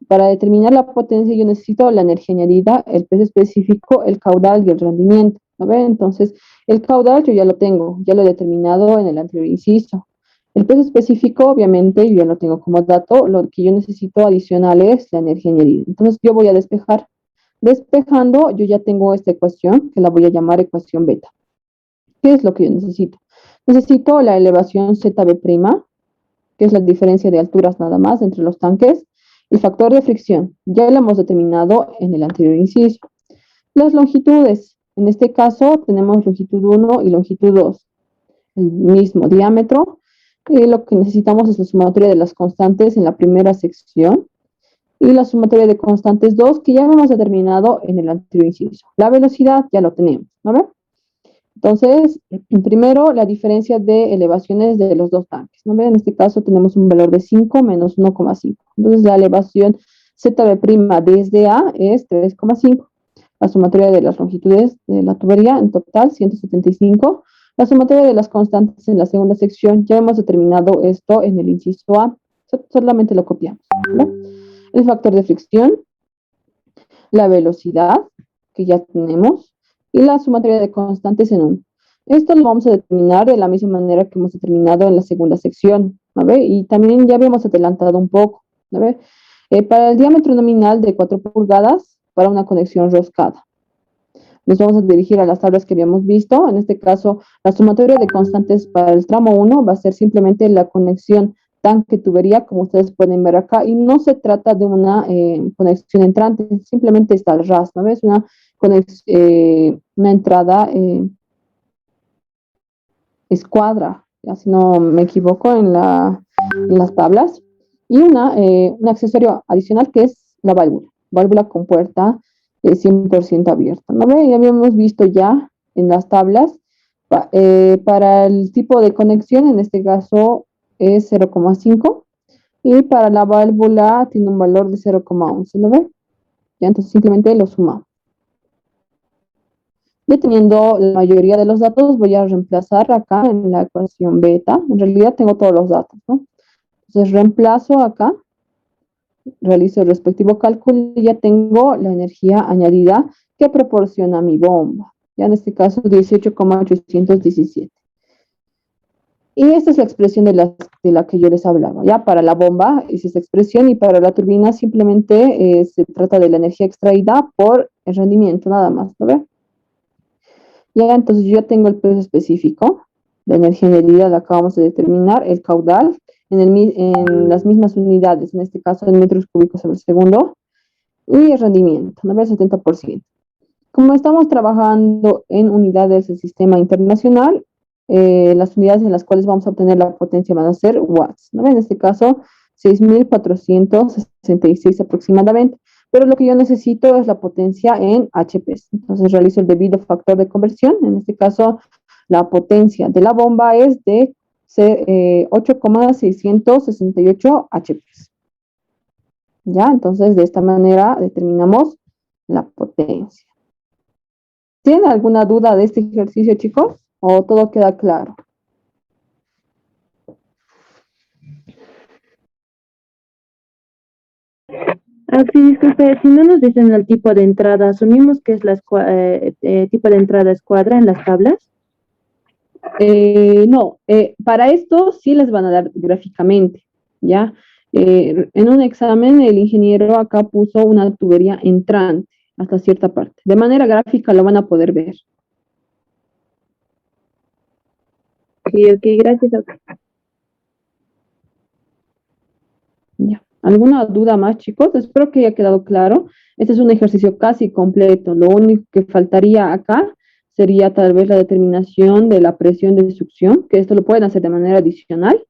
para determinar la potencia yo necesito la energía añadida, el peso específico, el caudal y el rendimiento. ¿No ven? Entonces, el caudal yo ya lo tengo, ya lo he determinado en el anterior inciso. El peso específico, obviamente, yo ya lo tengo como dato. Lo que yo necesito adicional es la energía añadida. Entonces, yo voy a despejar. Despejando, yo ya tengo esta ecuación, que la voy a llamar ecuación beta. ¿Qué es lo que yo necesito? Necesito la elevación ZB', que es la diferencia de alturas nada más entre los tanques. El factor de fricción, ya lo hemos determinado en el anterior inciso. Las longitudes, en este caso tenemos longitud 1 y longitud 2. El mismo diámetro. Lo que necesitamos es la sumatoria de las constantes en la primera sección y la sumatoria de constantes 2 que ya hemos determinado en el anterior inciso. La velocidad ya lo tenemos, ¿no ven? Entonces, primero la diferencia de elevaciones de los dos tanques, ¿no ven? En este caso tenemos un valor de 5 menos 1,5. Entonces la elevación ZB' desde A es 3,5. La sumatoria de las longitudes de la tubería en total 175. La sumatoria de las constantes en la segunda sección, ya hemos determinado esto en el inciso A, solamente lo copiamos, ¿no? El factor de fricción, la velocidad, que ya tenemos, y la sumatoria de constantes en 1. Esto lo vamos a determinar de la misma manera que hemos determinado en la segunda sección, ¿no? Y también ya habíamos adelantado un poco, ¿no? Para el diámetro nominal de 4 pulgadas, para una conexión roscada. Nos vamos a dirigir a las tablas que habíamos visto. En este caso, la sumatoria de constantes para el tramo 1 va a ser simplemente la conexión tanque-tubería, como ustedes pueden ver acá, y no se trata de una conexión entrante, simplemente está el RAS, ¿no ves? Una entrada escuadra, ya si no me equivoco en las tablas, y un accesorio adicional que es la válvula con puerta 100% abierta, ¿no ve? Ya habíamos visto ya en las tablas, para el tipo de conexión, en este caso es 0,5, y para la válvula tiene un valor de 0,11, ¿no ve? Ya, entonces simplemente lo sumamos. Ya teniendo la mayoría de los datos, voy a reemplazar acá en la ecuación beta. En realidad tengo todos los datos, ¿no? Entonces reemplazo acá, realizo el respectivo cálculo y ya tengo la energía añadida que proporciona mi bomba. Ya en este caso 18,817. Y esta es la expresión de la que yo les hablaba. Ya para la bomba es esta expresión y para la turbina simplemente se trata de la energía extraída por el rendimiento nada más, ¿no ve? Ya, entonces yo ya tengo el peso específico, la energía añadida la acabamos de determinar, el caudal en las mismas unidades, en este caso en metros cúbicos sobre segundo, y el rendimiento, ¿no? El 70%. Como estamos trabajando en unidades del sistema internacional, las unidades en las cuales vamos a obtener la potencia van a ser watts, ¿no? En este caso, 6.466 aproximadamente. Pero lo que yo necesito es la potencia en HPs. Entonces realizo el debido factor de conversión. En este caso, la potencia de la bomba es de 8,668 HPs. ¿Ya? Entonces, de esta manera determinamos la potencia. ¿Tienen alguna duda de este ejercicio, chicos? ¿O todo queda claro? Ah, sí, disculpe, si no nos dicen el tipo de entrada, asumimos que es tipo de entrada escuadra en las tablas. No, para esto sí les van a dar gráficamente, ¿ya? En un examen el ingeniero acá puso una tubería entrante hasta cierta parte. De manera gráfica lo van a poder ver. Ok, ok, gracias, doctor. Ya. ¿Alguna duda más, chicos? Espero que haya quedado claro. Este es un ejercicio casi completo. Lo único que faltaría acá sería tal vez la determinación de la presión de succión, que esto lo pueden hacer de manera adicional.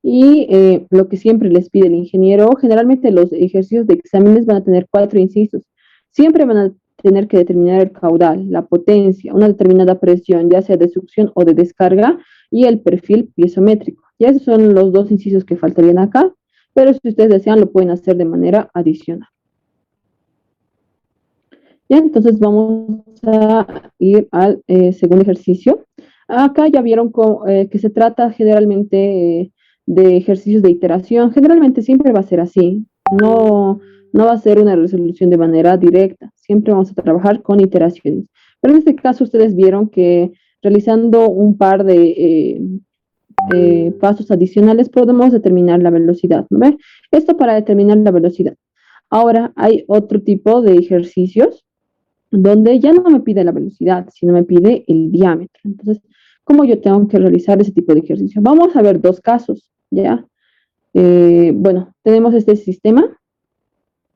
Y lo que siempre les pide el ingeniero, generalmente los ejercicios de exámenes van a tener 4 incisos. Siempre van a tener que determinar el caudal, la potencia, una determinada presión, ya sea de succión o de descarga, y el perfil piezométrico. Y esos son los 2 incisos que faltarían acá, pero si ustedes desean lo pueden hacer de manera adicional. Ya, entonces vamos a ir al segundo ejercicio. Acá ya vieron que se trata generalmente de ejercicios de iteración. Generalmente siempre va a ser así. No va a ser una resolución de manera directa. Siempre vamos a trabajar con iteraciones. Pero en este caso ustedes vieron que realizando un par de pasos adicionales podemos determinar la velocidad, ¿no ve? Esto para determinar la velocidad. Ahora hay otro tipo de ejercicios donde ya no me pide la velocidad, sino me pide el diámetro. Entonces, ¿cómo yo tengo que realizar ese tipo de ejercicio? Vamos a ver 2 casos, ¿ya? Bueno, tenemos este sistema,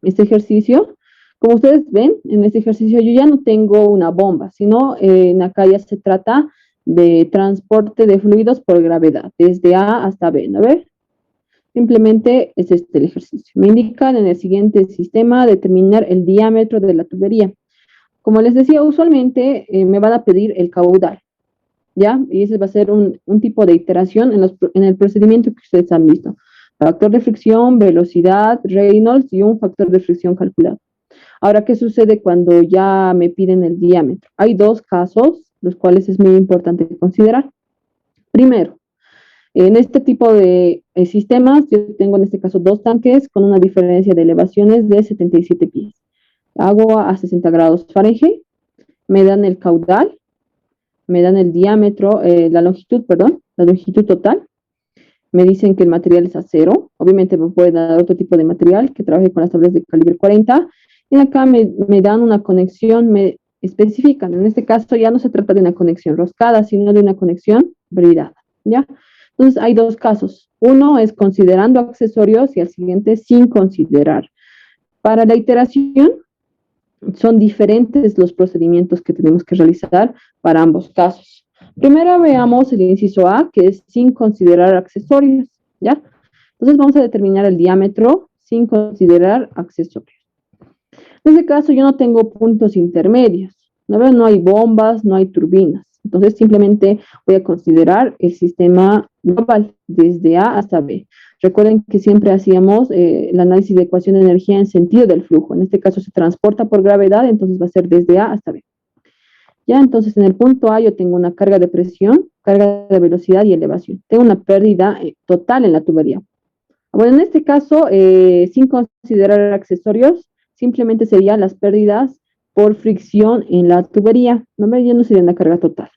este ejercicio. Como ustedes ven, en este ejercicio yo ya no tengo una bomba, sino en acá ya se trata de transporte de fluidos por gravedad, desde A hasta B, ¿no ve? Simplemente es este el ejercicio. Me indican en el siguiente sistema determinar el diámetro de la tubería. Como les decía, usualmente me van a pedir el caudal, ¿ya? Y ese va a ser un tipo de iteración en el procedimiento que ustedes han visto. Factor de fricción, velocidad, Reynolds y un factor de fricción calculado. Ahora, ¿qué sucede cuando ya me piden el diámetro? Hay 2 casos, los cuales es muy importante considerar. Primero, en este tipo de sistemas, yo tengo en este caso 2 tanques con una diferencia de elevaciones de 77 pies. Hago a 60 grados Fahrenheit, me dan el caudal, me dan el diámetro, la longitud, perdón, la longitud total. Me dicen que el material es acero. Obviamente me pueden dar otro tipo de material que trabaje con las tablas de calibre 40. Y acá me dan una conexión, me especifican. En este caso ya no se trata de una conexión roscada, sino de una conexión bridada, ¿ya? Entonces hay 2 casos. Uno es considerando accesorios y el siguiente sin considerar. Para la iteración, son diferentes los procedimientos que tenemos que realizar para ambos casos. Primero veamos el inciso A, que es sin considerar accesorios, ¿ya? Entonces vamos a determinar el diámetro sin considerar accesorios. En este caso yo no tengo puntos intermedios, ¿no? No hay bombas, no hay turbinas. Entonces simplemente voy a considerar el sistema global, desde A hasta B. Recuerden que siempre hacíamos el análisis de ecuación de energía en sentido del flujo. En este caso se transporta por gravedad, entonces va a ser desde A hasta B. Ya, entonces en el punto A yo tengo una carga de presión, carga de velocidad y elevación. Tengo una pérdida total en la tubería. Bueno, en este caso, sin considerar accesorios, simplemente serían las pérdidas por fricción en la tubería. Ya no sería una carga total.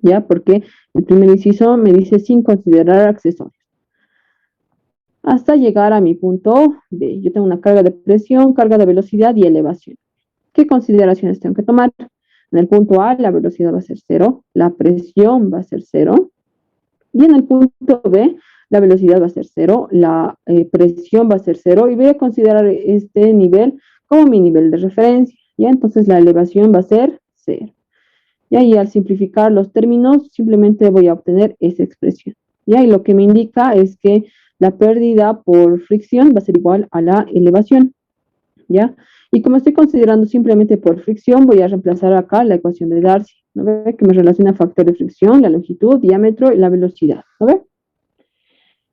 ¿Ya? Porque el primer inciso me dice sin considerar accesorios. Hasta llegar a mi punto B. Yo tengo una carga de presión, carga de velocidad y elevación. ¿Qué consideraciones tengo que tomar? En el punto A la velocidad va a ser 0, la presión va a ser 0, y en el punto B la velocidad va a ser 0, la presión va a ser 0, y voy a considerar este nivel como mi nivel de referencia, ¿ya? Entonces la elevación va a ser 0. ¿Ya? Y al simplificar los términos, simplemente voy a obtener esa expresión, ¿ya? Y lo que me indica es que la pérdida por fricción va a ser igual a la elevación, ¿ya? Y como estoy considerando simplemente por fricción, voy a reemplazar acá la ecuación de Darcy, ¿no ve? Que me relaciona factor de fricción, la longitud, diámetro y la velocidad, ¿no ve?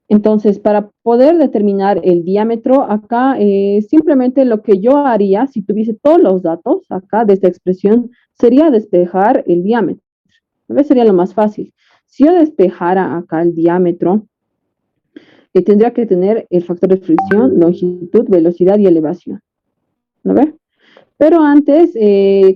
Entonces, para poder determinar el diámetro, acá simplemente lo que yo haría, si tuviese todos los datos acá de esta expresión, sería despejar el diámetro, ¿no ve? Sería lo más fácil. Si yo despejara acá el diámetro, tendría que tener el factor de fricción, longitud, velocidad y elevación, ¿no ve? Pero antes,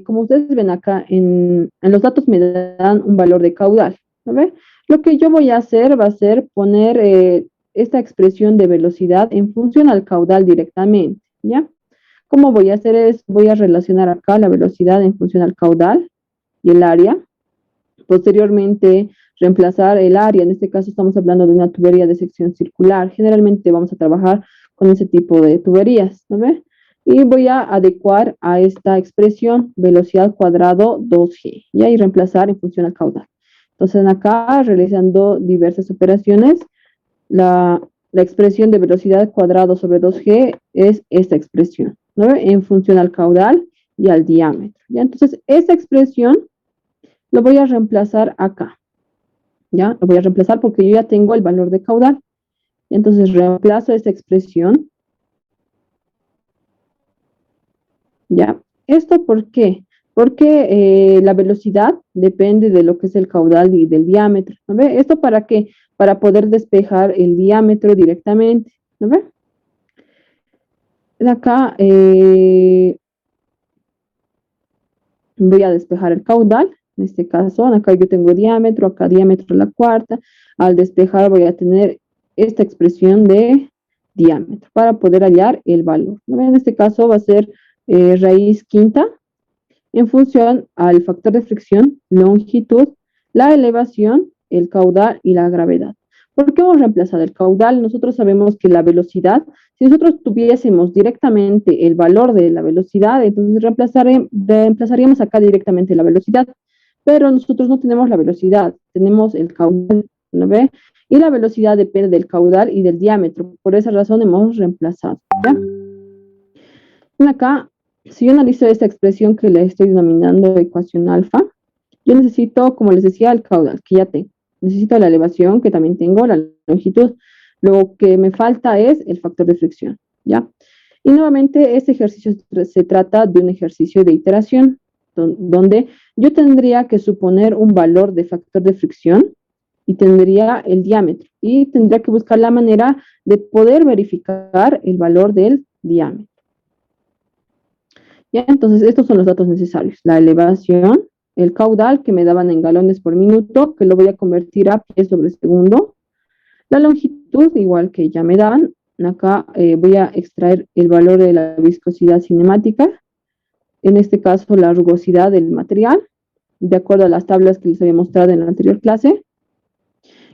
como ustedes ven acá, en los datos me dan un valor de caudal, ¿no ve? Lo que yo voy a hacer va a ser poner esta expresión de velocidad en función al caudal directamente, ¿ya? ¿Cómo voy a hacer es, voy a relacionar acá la velocidad en función al caudal y el área? Posteriormente, reemplazar el área, en este caso estamos hablando de una tubería de sección circular. Generalmente vamos a trabajar con ese tipo de tuberías, ¿no ve? Y voy a adecuar a esta expresión velocidad cuadrado 2G, ¿ya? Y reemplazar en función al caudal. Entonces, acá, realizando diversas operaciones, la expresión de velocidad cuadrado sobre 2G es esta expresión, ¿no ve? En función al caudal y al diámetro, ¿ya? Entonces, esta expresión lo voy a reemplazar acá, ¿ya? Lo voy a reemplazar porque yo ya tengo el valor de caudal. Entonces reemplazo esta expresión, ¿ya? ¿Esto por qué? Porque la velocidad depende de lo que es el caudal y del diámetro, ¿no ve? ¿Esto para qué? Para poder despejar el diámetro directamente, ¿no ve? De acá voy a despejar el caudal. En este caso, acá yo tengo diámetro, acá diámetro la cuarta. Al despejar voy a tener esta expresión de diámetro para poder hallar el valor, ¿no? En este caso va a ser raíz quinta en función al factor de fricción, longitud, la elevación, el caudal y la gravedad. ¿Por qué hemos reemplazado el caudal? Nosotros sabemos que la velocidad, si nosotros tuviésemos directamente el valor de la velocidad, entonces reemplazaríamos acá directamente la velocidad, pero nosotros no tenemos la velocidad, tenemos el caudal, ¿no ve? Y la velocidad depende del caudal y del diámetro, por esa razón hemos reemplazado, ¿ya? Acá, si yo analizo esta expresión que le estoy denominando ecuación alfa, yo necesito, como les decía, el caudal, que ya tengo. Necesito la elevación, que también tengo, la longitud. Lo que me falta es el factor de fricción, ¿ya? Y nuevamente, este ejercicio se trata de un ejercicio de iteración, donde yo tendría que suponer un valor de factor de fricción y tendría el diámetro. Y tendría que buscar la manera de poder verificar el valor del diámetro. ¿Ya? Entonces, estos son los datos necesarios. La elevación, el caudal que me daban en galones por minuto, que lo voy a convertir a pies sobre segundo. La longitud, igual que ya me daban. Acá voy a extraer el valor de la viscosidad cinemática. En este caso, la rugosidad del material, de acuerdo a las tablas que les había mostrado en la anterior clase.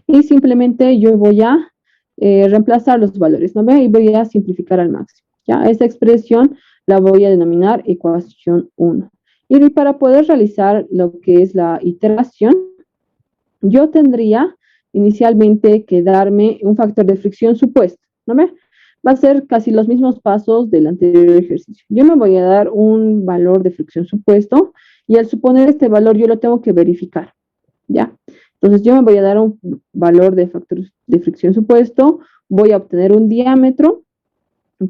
Y simplemente yo voy a reemplazar los valores, ¿no ve? Y voy a simplificar al máximo. ¿Ya? Esta expresión la voy a denominar ecuación 1. Y para poder realizar lo que es la iteración, yo tendría inicialmente que darme un factor de fricción supuesto, ¿no ve? Va a ser casi los mismos pasos del anterior ejercicio. Yo me voy a dar un valor de fricción supuesto y al suponer este valor yo lo tengo que verificar, ¿ya? Entonces yo me voy a dar un valor de factor de fricción supuesto, voy a obtener un diámetro.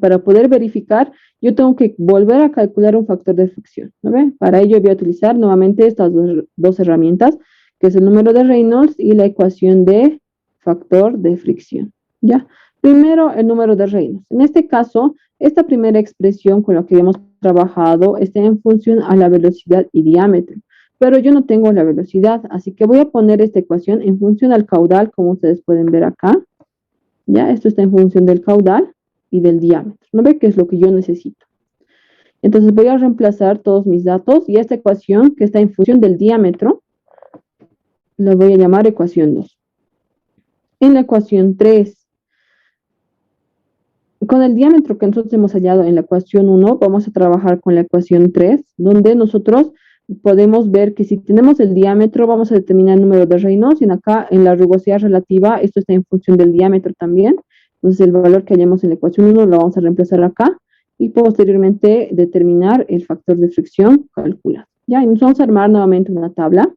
Para poder verificar, yo tengo que volver a calcular un factor de fricción, ¿no ve? Para ello voy a utilizar nuevamente estas dos herramientas, que es el número de Reynolds y la ecuación de factor de fricción, ¿ya? Primero, el número de Reynolds. En este caso, esta primera expresión con la que hemos trabajado está en función a la velocidad y diámetro, pero yo no tengo la velocidad, así que voy a poner esta ecuación en función al caudal, como ustedes pueden ver acá, ¿ya? Esto está en función del caudal y del diámetro, ¿no ve? Que es lo que yo necesito. Entonces voy a reemplazar todos mis datos y esta ecuación que está en función del diámetro, la voy a llamar ecuación 2. En la ecuación 3, con el diámetro que nosotros hemos hallado en la ecuación 1, vamos a trabajar con la ecuación 3, donde nosotros podemos ver que si tenemos el diámetro, vamos a determinar el número de Reynolds, y acá en la rugosidad relativa, esto está en función del diámetro también. Entonces el valor que hallamos en la ecuación 1 lo vamos a reemplazar acá y posteriormente determinar el factor de fricción calculado. Ya, y nos vamos a armar nuevamente una tabla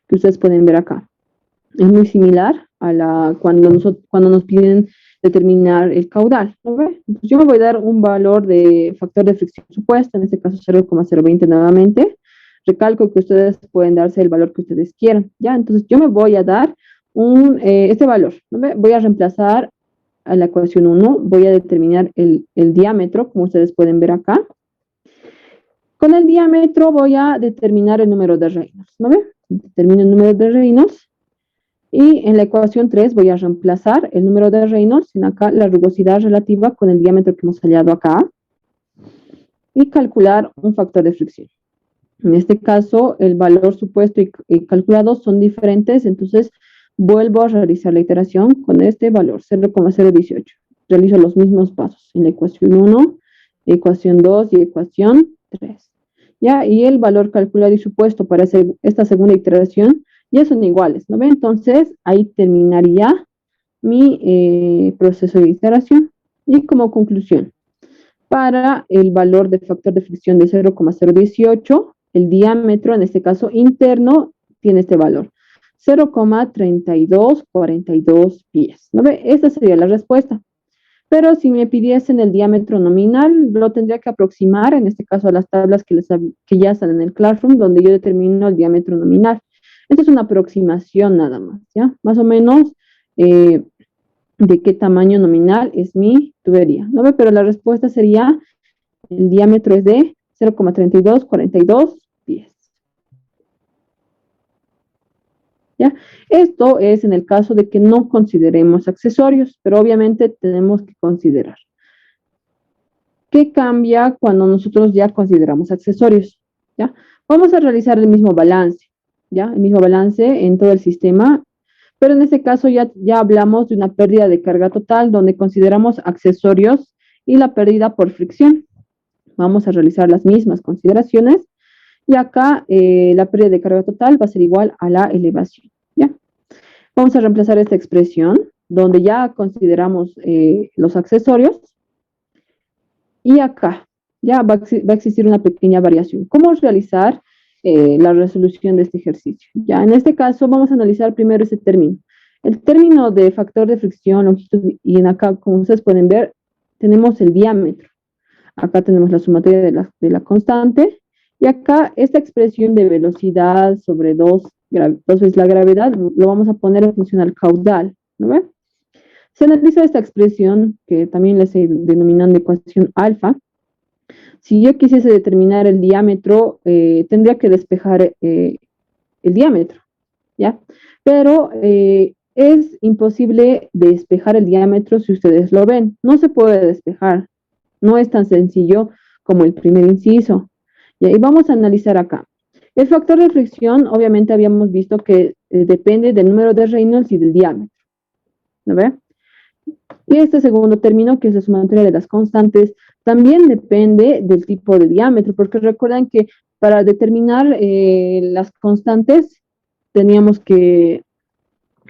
que ustedes pueden ver acá. Es muy similar a la cuando nos piden determinar el caudal, ¿no ve? Entonces yo me voy a dar un valor de factor de fricción supuesto, en este caso 0,020 nuevamente. Recalco que ustedes pueden darse el valor que ustedes quieran, ¿ya? Entonces yo me voy a dar este valor, ¿no ve? Voy a reemplazar a la ecuación 1, voy a determinar el diámetro, como ustedes pueden ver acá. Con el diámetro voy a determinar el número de Reynolds, ¿no ve? Determino el número de Reynolds Y en la ecuación 3 voy a reemplazar el número de Reynolds en acá la rugosidad relativa con el diámetro que hemos hallado acá y calcular un factor de fricción. En este caso, el valor supuesto y calculado son diferentes, entonces vuelvo a realizar la iteración con este valor, 0,018. Realizo los mismos pasos en la ecuación 1, ecuación 2 y ecuación 3. ¿Ya? Y el valor calculado y supuesto para esta segunda iteración ya son iguales, ¿no ve? Entonces, ahí terminaría mi proceso de iteración. Y como conclusión, para el valor de factor de fricción de 0,018, el diámetro, en este caso interno, tiene este valor, 0,3242 pies. ¿No ve? Esta sería la respuesta. Pero si me pidiesen el diámetro nominal, lo tendría que aproximar, en este caso a las tablas que ya están en el Classroom, donde yo determino el diámetro nominal. Esta es una aproximación nada más, ¿ya? Más o menos de qué tamaño nominal es mi tubería, ¿no ve? Pero la respuesta sería, el diámetro es de 0,3242 pies. ¿Ya? Esto es en el caso de que no consideremos accesorios, pero obviamente tenemos que considerar. ¿Qué cambia cuando nosotros ya consideramos accesorios? ¿Ya? Vamos a realizar el mismo balance, ¿ya? El mismo balance en todo el sistema, pero en este caso ya hablamos de una pérdida de carga total donde consideramos accesorios y la pérdida por fricción. Vamos a realizar las mismas consideraciones y acá la pérdida de carga total va a ser igual a la elevación, ¿ya? Vamos a reemplazar esta expresión donde ya consideramos los accesorios y acá ya va a existir una pequeña variación. ¿Cómo realizar la resolución de este ejercicio? Ya en este caso vamos a analizar primero ese término. El término de factor de fricción, longitud, y en acá, como ustedes pueden ver, tenemos el diámetro. Acá tenemos la sumatoria de la constante. Y acá esta expresión de velocidad sobre 2 veces la gravedad, lo vamos a poner en función al caudal, ¿no ve? Se analiza esta expresión, que también le estoy denominando ecuación alfa. Si yo quisiese determinar el diámetro, tendría que despejar el diámetro, ¿ya? Pero es imposible despejar el diámetro si ustedes lo ven. No se puede despejar. No es tan sencillo como el primer inciso. Y vamos a analizar acá. El factor de fricción, obviamente habíamos visto que depende del número de Reynolds y del diámetro. ¿No ve? Y este segundo término, que es la sumatoria de las constantes, también depende del tipo de diámetro, porque recuerden que para determinar las constantes teníamos que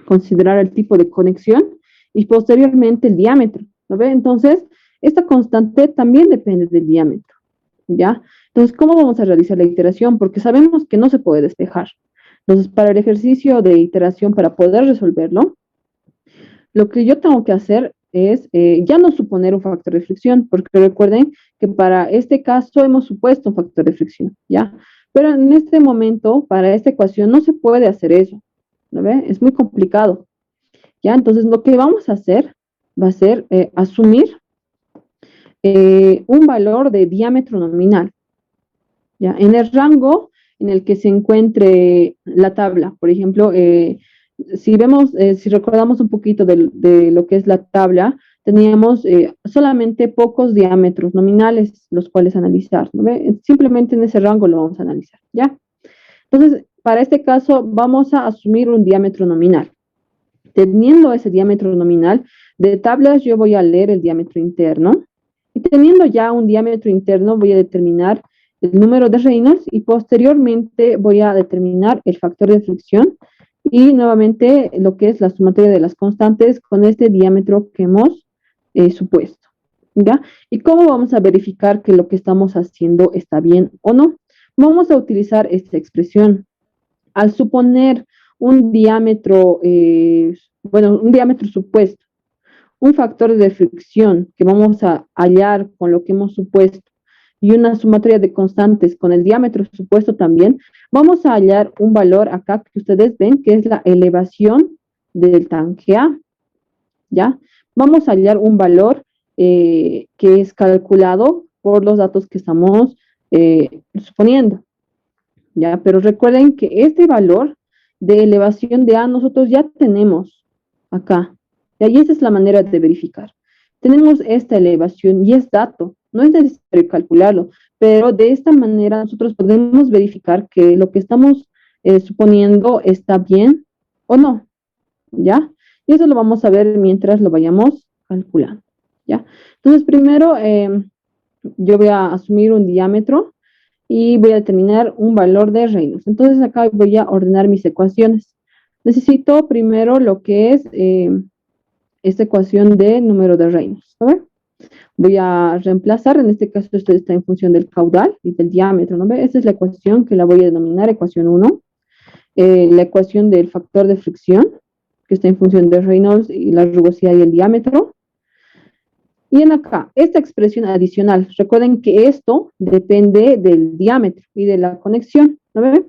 considerar el tipo de conexión y posteriormente el diámetro, ¿no ve? Entonces, esta constante también depende del diámetro, ¿ya? Entonces, ¿cómo vamos a realizar la iteración? Porque sabemos que no se puede despejar. Entonces, para el ejercicio de iteración, para poder resolverlo, lo que yo tengo que hacer es ya no suponer un factor de fricción, porque recuerden que para este caso hemos supuesto un factor de fricción, ¿ya? Pero en este momento, para esta ecuación, no se puede hacer eso, ¿no ve? Es muy complicado, ¿ya? Entonces, lo que vamos a hacer va a ser asumir un valor de diámetro nominal, ¿ya? En el rango en el que se encuentre la tabla, por ejemplo, si vemos, si recordamos un poquito de lo que es la tabla, teníamos solamente pocos diámetros nominales, los cuales analizar, ¿no ve? Simplemente en ese rango lo vamos a analizar, ¿ya? Entonces, para este caso, vamos a asumir un diámetro nominal. Teniendo ese diámetro nominal, de tablas yo voy a leer el diámetro interno, y teniendo ya un diámetro interno, voy a determinar el número de Reynolds y posteriormente voy a determinar el factor de fricción y nuevamente lo que es la sumatoria de las constantes con este diámetro que hemos supuesto, ¿ya? ¿Y cómo vamos a verificar que lo que estamos haciendo está bien o no? Vamos a utilizar esta expresión. Al suponer un diámetro, un diámetro supuesto, un factor de fricción que vamos a hallar con lo que hemos supuesto y una sumatoria de constantes con el diámetro supuesto también, vamos a hallar un valor acá que ustedes ven que es la elevación del tanque A, ¿ya? Vamos a hallar un valor que es calculado por los datos que estamos suponiendo, ¿ya? Pero recuerden que este valor de elevación de A nosotros ya tenemos acá. Y ahí esa es la manera de verificar. Tenemos esta elevación y es dato, no es necesario calcularlo, pero de esta manera nosotros podemos verificar que lo que estamos suponiendo está bien o no, ¿ya? Y eso lo vamos a ver mientras lo vayamos calculando, ¿ya? Entonces, primero yo voy a asumir un diámetro y voy a determinar un valor de Reynolds. Entonces, acá voy a ordenar mis ecuaciones. Necesito primero lo que es esta ecuación de número de Reynolds, ¿no? Voy a reemplazar, en este caso esto está en función del caudal y del diámetro, ¿no ve? Esta es la ecuación que la voy a denominar ecuación 1. La ecuación del factor de fricción, que está en función de Reynolds y la rugosidad y el diámetro. Y en acá, esta expresión adicional, recuerden que esto depende del diámetro y de la conexión, ¿no ve?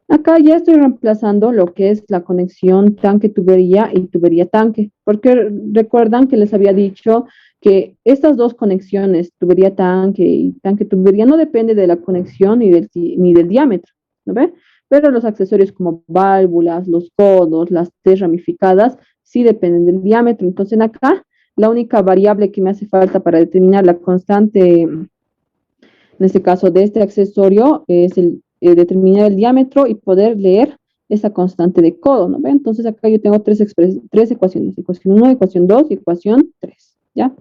Acá ya estoy reemplazando lo que es la conexión tanque-tubería y tubería-tanque, porque recuerdan que les había dicho que estas dos conexiones, tubería-tanque y tanque-tubería, no depende de la conexión ni del diámetro, ¿no ve? Pero los accesorios como válvulas, los codos, las T ramificadas, sí dependen del diámetro. Entonces, acá, la única variable que me hace falta para determinar la constante, en este caso de este accesorio, es determinar el diámetro y poder leer esa constante de codo, ¿no ve? Entonces acá yo tengo tres ecuaciones, ecuación 1, ecuación 2 y ecuación 3, ¿ya?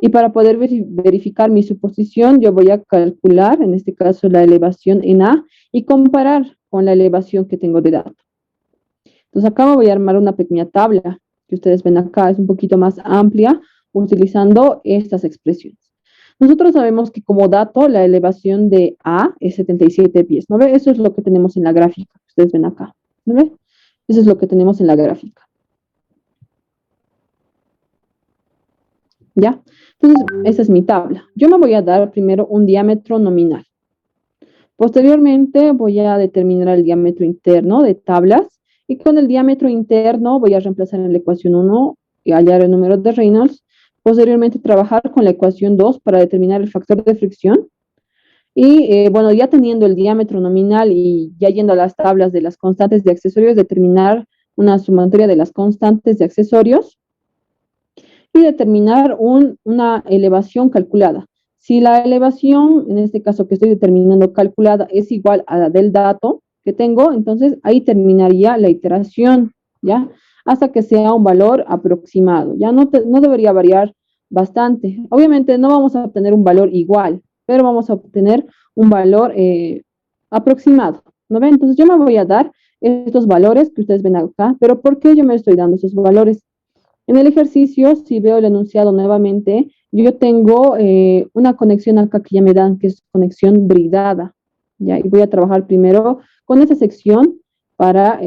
Y para poder verificar mi suposición, yo voy a calcular, en este caso, la elevación en A y comparar con la elevación que tengo de dato. Entonces acá me voy a armar una pequeña tabla que ustedes ven acá, es un poquito más amplia, utilizando estas expresiones. Nosotros sabemos que como dato la elevación de A es 77 pies, ¿no ve? Eso es lo que tenemos en la gráfica, ustedes ven acá, ¿no ve? Eso es lo que tenemos en la gráfica. ¿Ya? Entonces, esa es mi tabla. Yo me voy a dar primero un diámetro nominal. Posteriormente voy a determinar el diámetro interno de tablas y con el diámetro interno voy a reemplazar en la ecuación 1 y hallar el número de Reynolds. Posteriormente trabajar con la ecuación 2 para determinar el factor de fricción. Y bueno, ya teniendo el diámetro nominal y ya yendo a las tablas de las constantes de accesorios, determinar una sumatoria de las constantes de accesorios y determinar una elevación calculada. Si la elevación, en este caso que estoy determinando calculada, es igual a la del dato que tengo, entonces ahí terminaría la iteración, ¿ya? Hasta que sea un valor aproximado. Ya no debería variar bastante. Obviamente no vamos a obtener un valor igual, pero vamos a obtener un valor aproximado, ¿no ven? Entonces yo me voy a dar estos valores que ustedes ven acá, pero ¿por qué yo me estoy dando esos valores? En el ejercicio, si veo el enunciado nuevamente, yo tengo una conexión acá que ya me dan, que es conexión bridada, ¿ya? Y voy a trabajar primero con esa sección para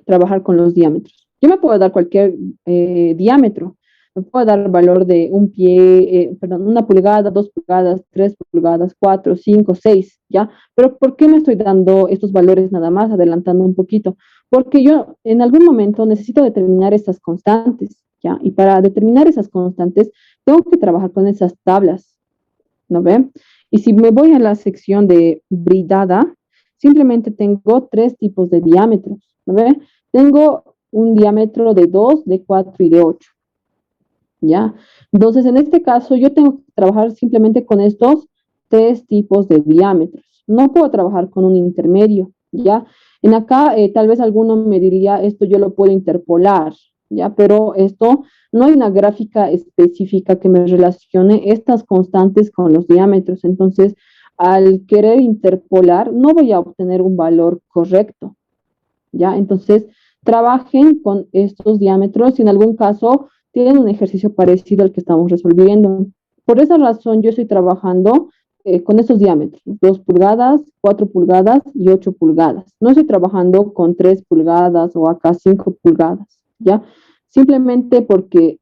trabajar con los diámetros. Yo me puedo dar cualquier diámetro, me puedo dar valor de un pie, perdón, 1 pulgada, 2 pulgadas, 3 pulgadas, 4, 5, 6, ¿ya? Pero ¿por qué me estoy dando estos valores nada más, adelantando un poquito? Porque yo en algún momento necesito determinar esas constantes, ¿ya? Y para determinar esas constantes, tengo que trabajar con esas tablas, ¿no ven? Y si me voy a la sección de bridada, simplemente tengo tres tipos de diámetros, ¿no ven? Tengo un diámetro de 2, de 4 y de 8, ¿ya? Entonces, en este caso, yo tengo que trabajar simplemente con estos tres tipos de diámetros. No puedo trabajar con un intermedio, ¿ya? En acá, tal vez alguno me diría, esto yo lo puedo interpolar, ¿ya? Pero esto, no hay una gráfica específica que me relacione estas constantes con los diámetros. Entonces, al querer interpolar, no voy a obtener un valor correcto, ¿ya? Entonces, trabajen con estos diámetros. Si en algún caso tienen un ejercicio parecido al que estamos resolviendo. Por esa razón, yo estoy trabajando con estos diámetros, 2 pulgadas, 4 pulgadas y 8 pulgadas. No estoy trabajando con 3 pulgadas o acá 5 pulgadas, ¿ya? Simplemente porque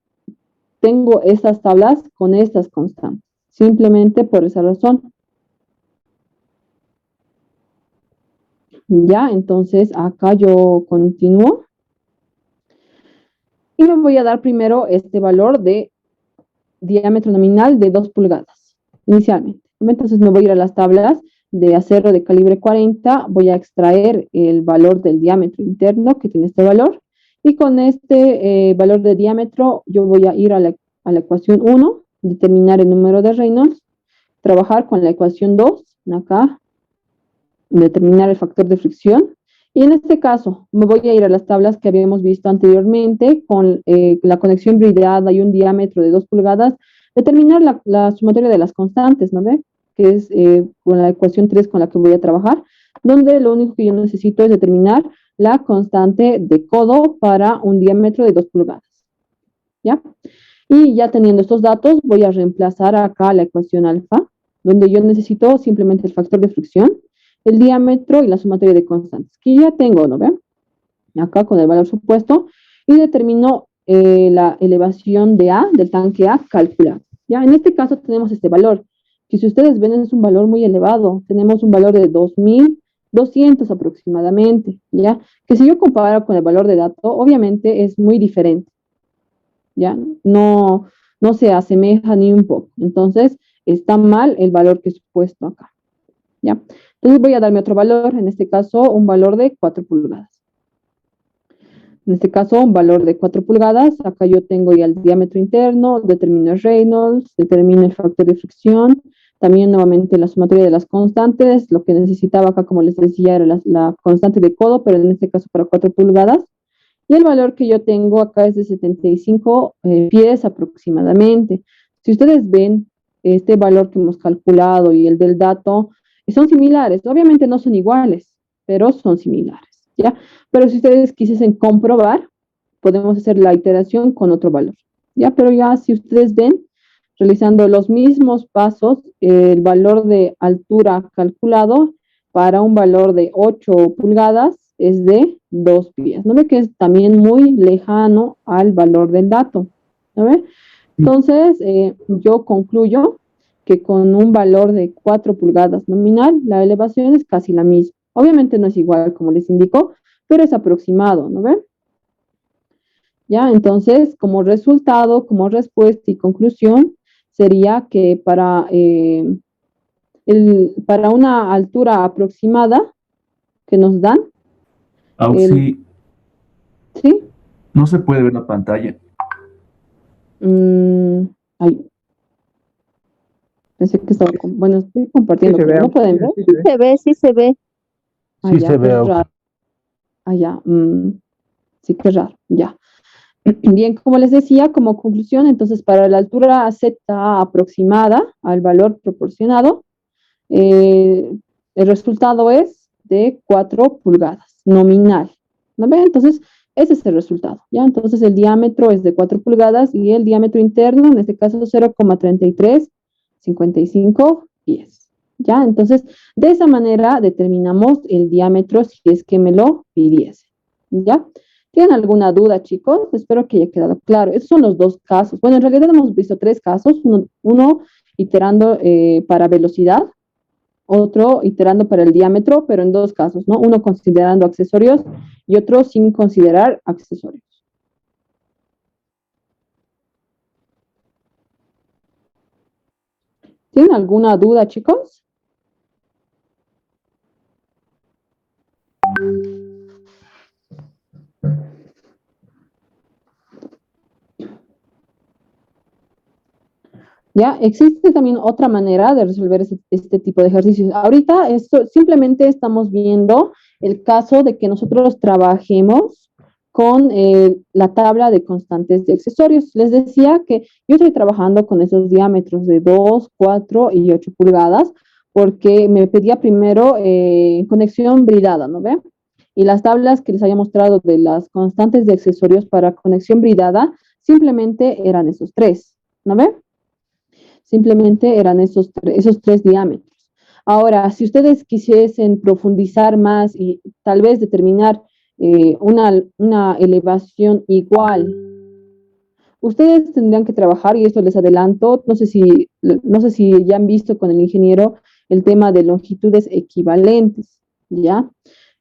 tengo estas tablas con estas constantes. Simplemente por esa razón. Ya, entonces acá yo continúo. Y me voy a dar primero este valor de diámetro nominal de 2 pulgadas, inicialmente. Entonces me voy a ir a las tablas de acero de calibre 40, voy a extraer el valor del diámetro interno que tiene este valor. Y con este valor de diámetro, yo voy a ir a la ecuación 1, determinar el número de Reynolds, trabajar con la ecuación 2, acá, determinar el factor de fricción. Y en este caso, me voy a ir a las tablas que habíamos visto anteriormente con la conexión bridada y un diámetro de 2 pulgadas, determinar la sumatoria de las constantes, ¿no ve? Que es con la ecuación 3 con la que voy a trabajar, donde lo único que yo necesito es determinar la constante de codo para un diámetro de 2 pulgadas, ¿ya? Y ya teniendo estos datos, voy a reemplazar acá la ecuación alfa, donde yo necesito simplemente el factor de fricción, el diámetro y la sumatoria de constantes, que ya tengo, ¿no ven? Acá con el valor supuesto, y determino la elevación de A, del tanque A, calculado. Ya, en este caso tenemos este valor, que si ustedes ven es un valor muy elevado, tenemos un valor de 2200 aproximadamente, ¿ya? Que si yo comparo con el valor de dato, obviamente es muy diferente, ¿ya? No se asemeja ni un poco. Entonces, está mal el valor que es puesto acá, ¿ya? Entonces voy a darme otro valor, en este caso un valor de 4 pulgadas. En este caso, un valor de 4 pulgadas. Acá yo tengo ya el diámetro interno, determino el Reynolds, determino el factor de fricción, también nuevamente la sumatoria de las constantes. Lo que necesitaba acá, como les decía, era la constante de codo, pero en este caso para 4 pulgadas. Y el valor que yo tengo acá es de 75 pies aproximadamente. Si ustedes ven este valor que hemos calculado y el del dato, son similares. Obviamente no son iguales, pero son similares, ¿ya? Pero si ustedes quisiesen comprobar, podemos hacer la iteración con otro valor, ¿ya? Pero ya si ustedes ven, realizando los mismos pasos, el valor de altura calculado para un valor de 8 pulgadas es de 2 pies. ¿No ve que es también muy lejano al valor del dato? ¿No ve? Entonces, yo concluyo que con un valor de 4 pulgadas nominal, la elevación es casi la misma. Obviamente no es igual, como les indico, pero es aproximado, ¿no ven? Ya, entonces, como resultado, como respuesta y conclusión, sería que para una altura aproximada que nos dan, Auxi, ¿sí? no se puede ver la pantalla. Ay, pensé que estaba, bueno, estoy compartiendo, Sí se pero ve, no pueden ver. sí se ve. Se ve, sí se ve. Ah, Sí ya, se qué ve, Auxi. raro. Ah, ya, sí, qué raro, ya. Bien, como les decía, como conclusión, entonces para la altura Z aproximada al valor proporcionado, el resultado es de 4 pulgadas, nominal. ¿No ven? Entonces, ese es el resultado, ¿ya? Entonces, el diámetro es de 4 pulgadas y el diámetro interno, en este caso, 0,3355 pies, ¿ya? Entonces, de esa manera determinamos el diámetro si es que me lo pidiese, ¿ya? ¿Tienen alguna duda, chicos? Espero que haya quedado claro. Esos son los dos casos. Bueno, en realidad hemos visto 3 casos. Uno iterando para velocidad, otro iterando para el diámetro, pero en 2 casos, ¿no? Uno considerando accesorios y otro sin considerar accesorios. ¿Tienen alguna duda, chicos? ¿Ya? Existe también otra manera de resolver este tipo de ejercicios. Ahorita esto, simplemente estamos viendo el caso de que nosotros trabajemos con la tabla de constantes de accesorios. Les decía que yo estoy trabajando con esos diámetros de 2, 4 y 8 pulgadas porque me pedía primero conexión bridada, ¿no ve? Y las tablas que les había mostrado de las constantes de accesorios para conexión bridada simplemente eran esos 3, ¿no ve? Simplemente eran esos 3 diámetros. Ahora, si ustedes quisiesen profundizar más y tal vez determinar una elevación igual, ustedes tendrían que trabajar, y esto les adelanto, no sé si ya han visto con el ingeniero el tema de longitudes equivalentes, ¿ya?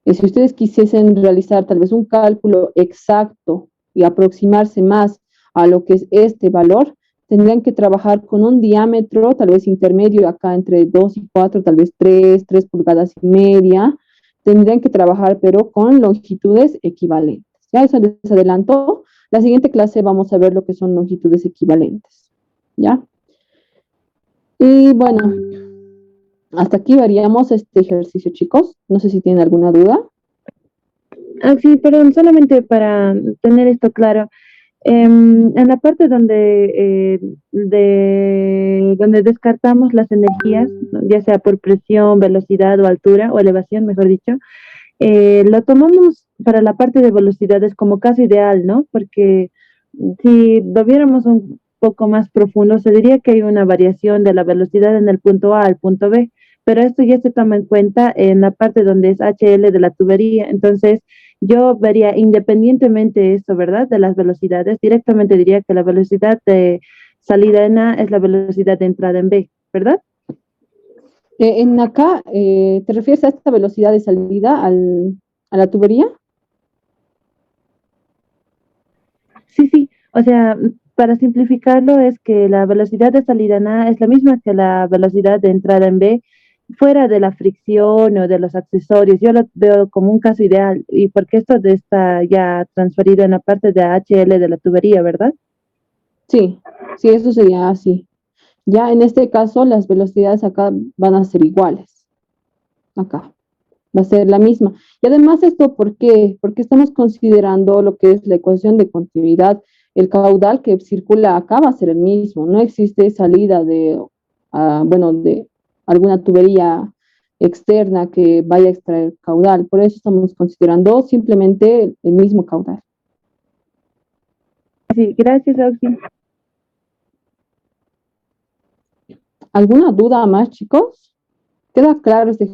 Si ustedes quisiesen realizar tal vez un cálculo exacto y aproximarse más a lo que es este valor, tendrían que trabajar con un diámetro tal vez intermedio, acá entre 2 y 4, tal vez 3 pulgadas y media. Tendrían que trabajar, pero con longitudes equivalentes. Ya eso les adelanto. La siguiente clase vamos a ver lo que son longitudes equivalentes. ¿Ya? Y bueno, hasta aquí veríamos este ejercicio, chicos. No sé si tienen alguna duda. Sí, perdón, solamente para tener esto claro. En la parte donde descartamos las energías, ¿no? Ya sea por presión, velocidad o altura, o elevación, mejor dicho, lo tomamos para la parte de velocidades como caso ideal, ¿no? Porque si lo viéramos un poco más profundo, se diría que hay una variación de la velocidad en el punto A al punto B, pero esto ya se toma en cuenta en la parte donde es HL de la tubería. Entonces, yo vería independientemente esto, ¿verdad? De las velocidades, directamente diría que la velocidad de salida en A es la velocidad de entrada en B, ¿verdad? En acá, ¿te refieres a esta velocidad de salida a la tubería? Sí, sí, o sea, para simplificarlo es que la velocidad de salida en A es la misma que la velocidad de entrada en B, fuera de la fricción o de los accesorios. Yo lo veo como un caso ideal y porque esto está ya transferido en la parte de HL de la tubería, ¿verdad? Sí, sí, eso sería así. Ya en este caso, las velocidades acá van a ser iguales. Acá va a ser la misma. Y además esto, ¿por qué? Porque estamos considerando lo que es la ecuación de continuidad. El caudal que circula acá va a ser el mismo. No existe salida de, bueno, de alguna tubería externa que vaya a extraer caudal. Por eso estamos considerando simplemente el mismo caudal. Sí, gracias, Auxi. ¿Alguna duda más, chicos? ¿Queda claro este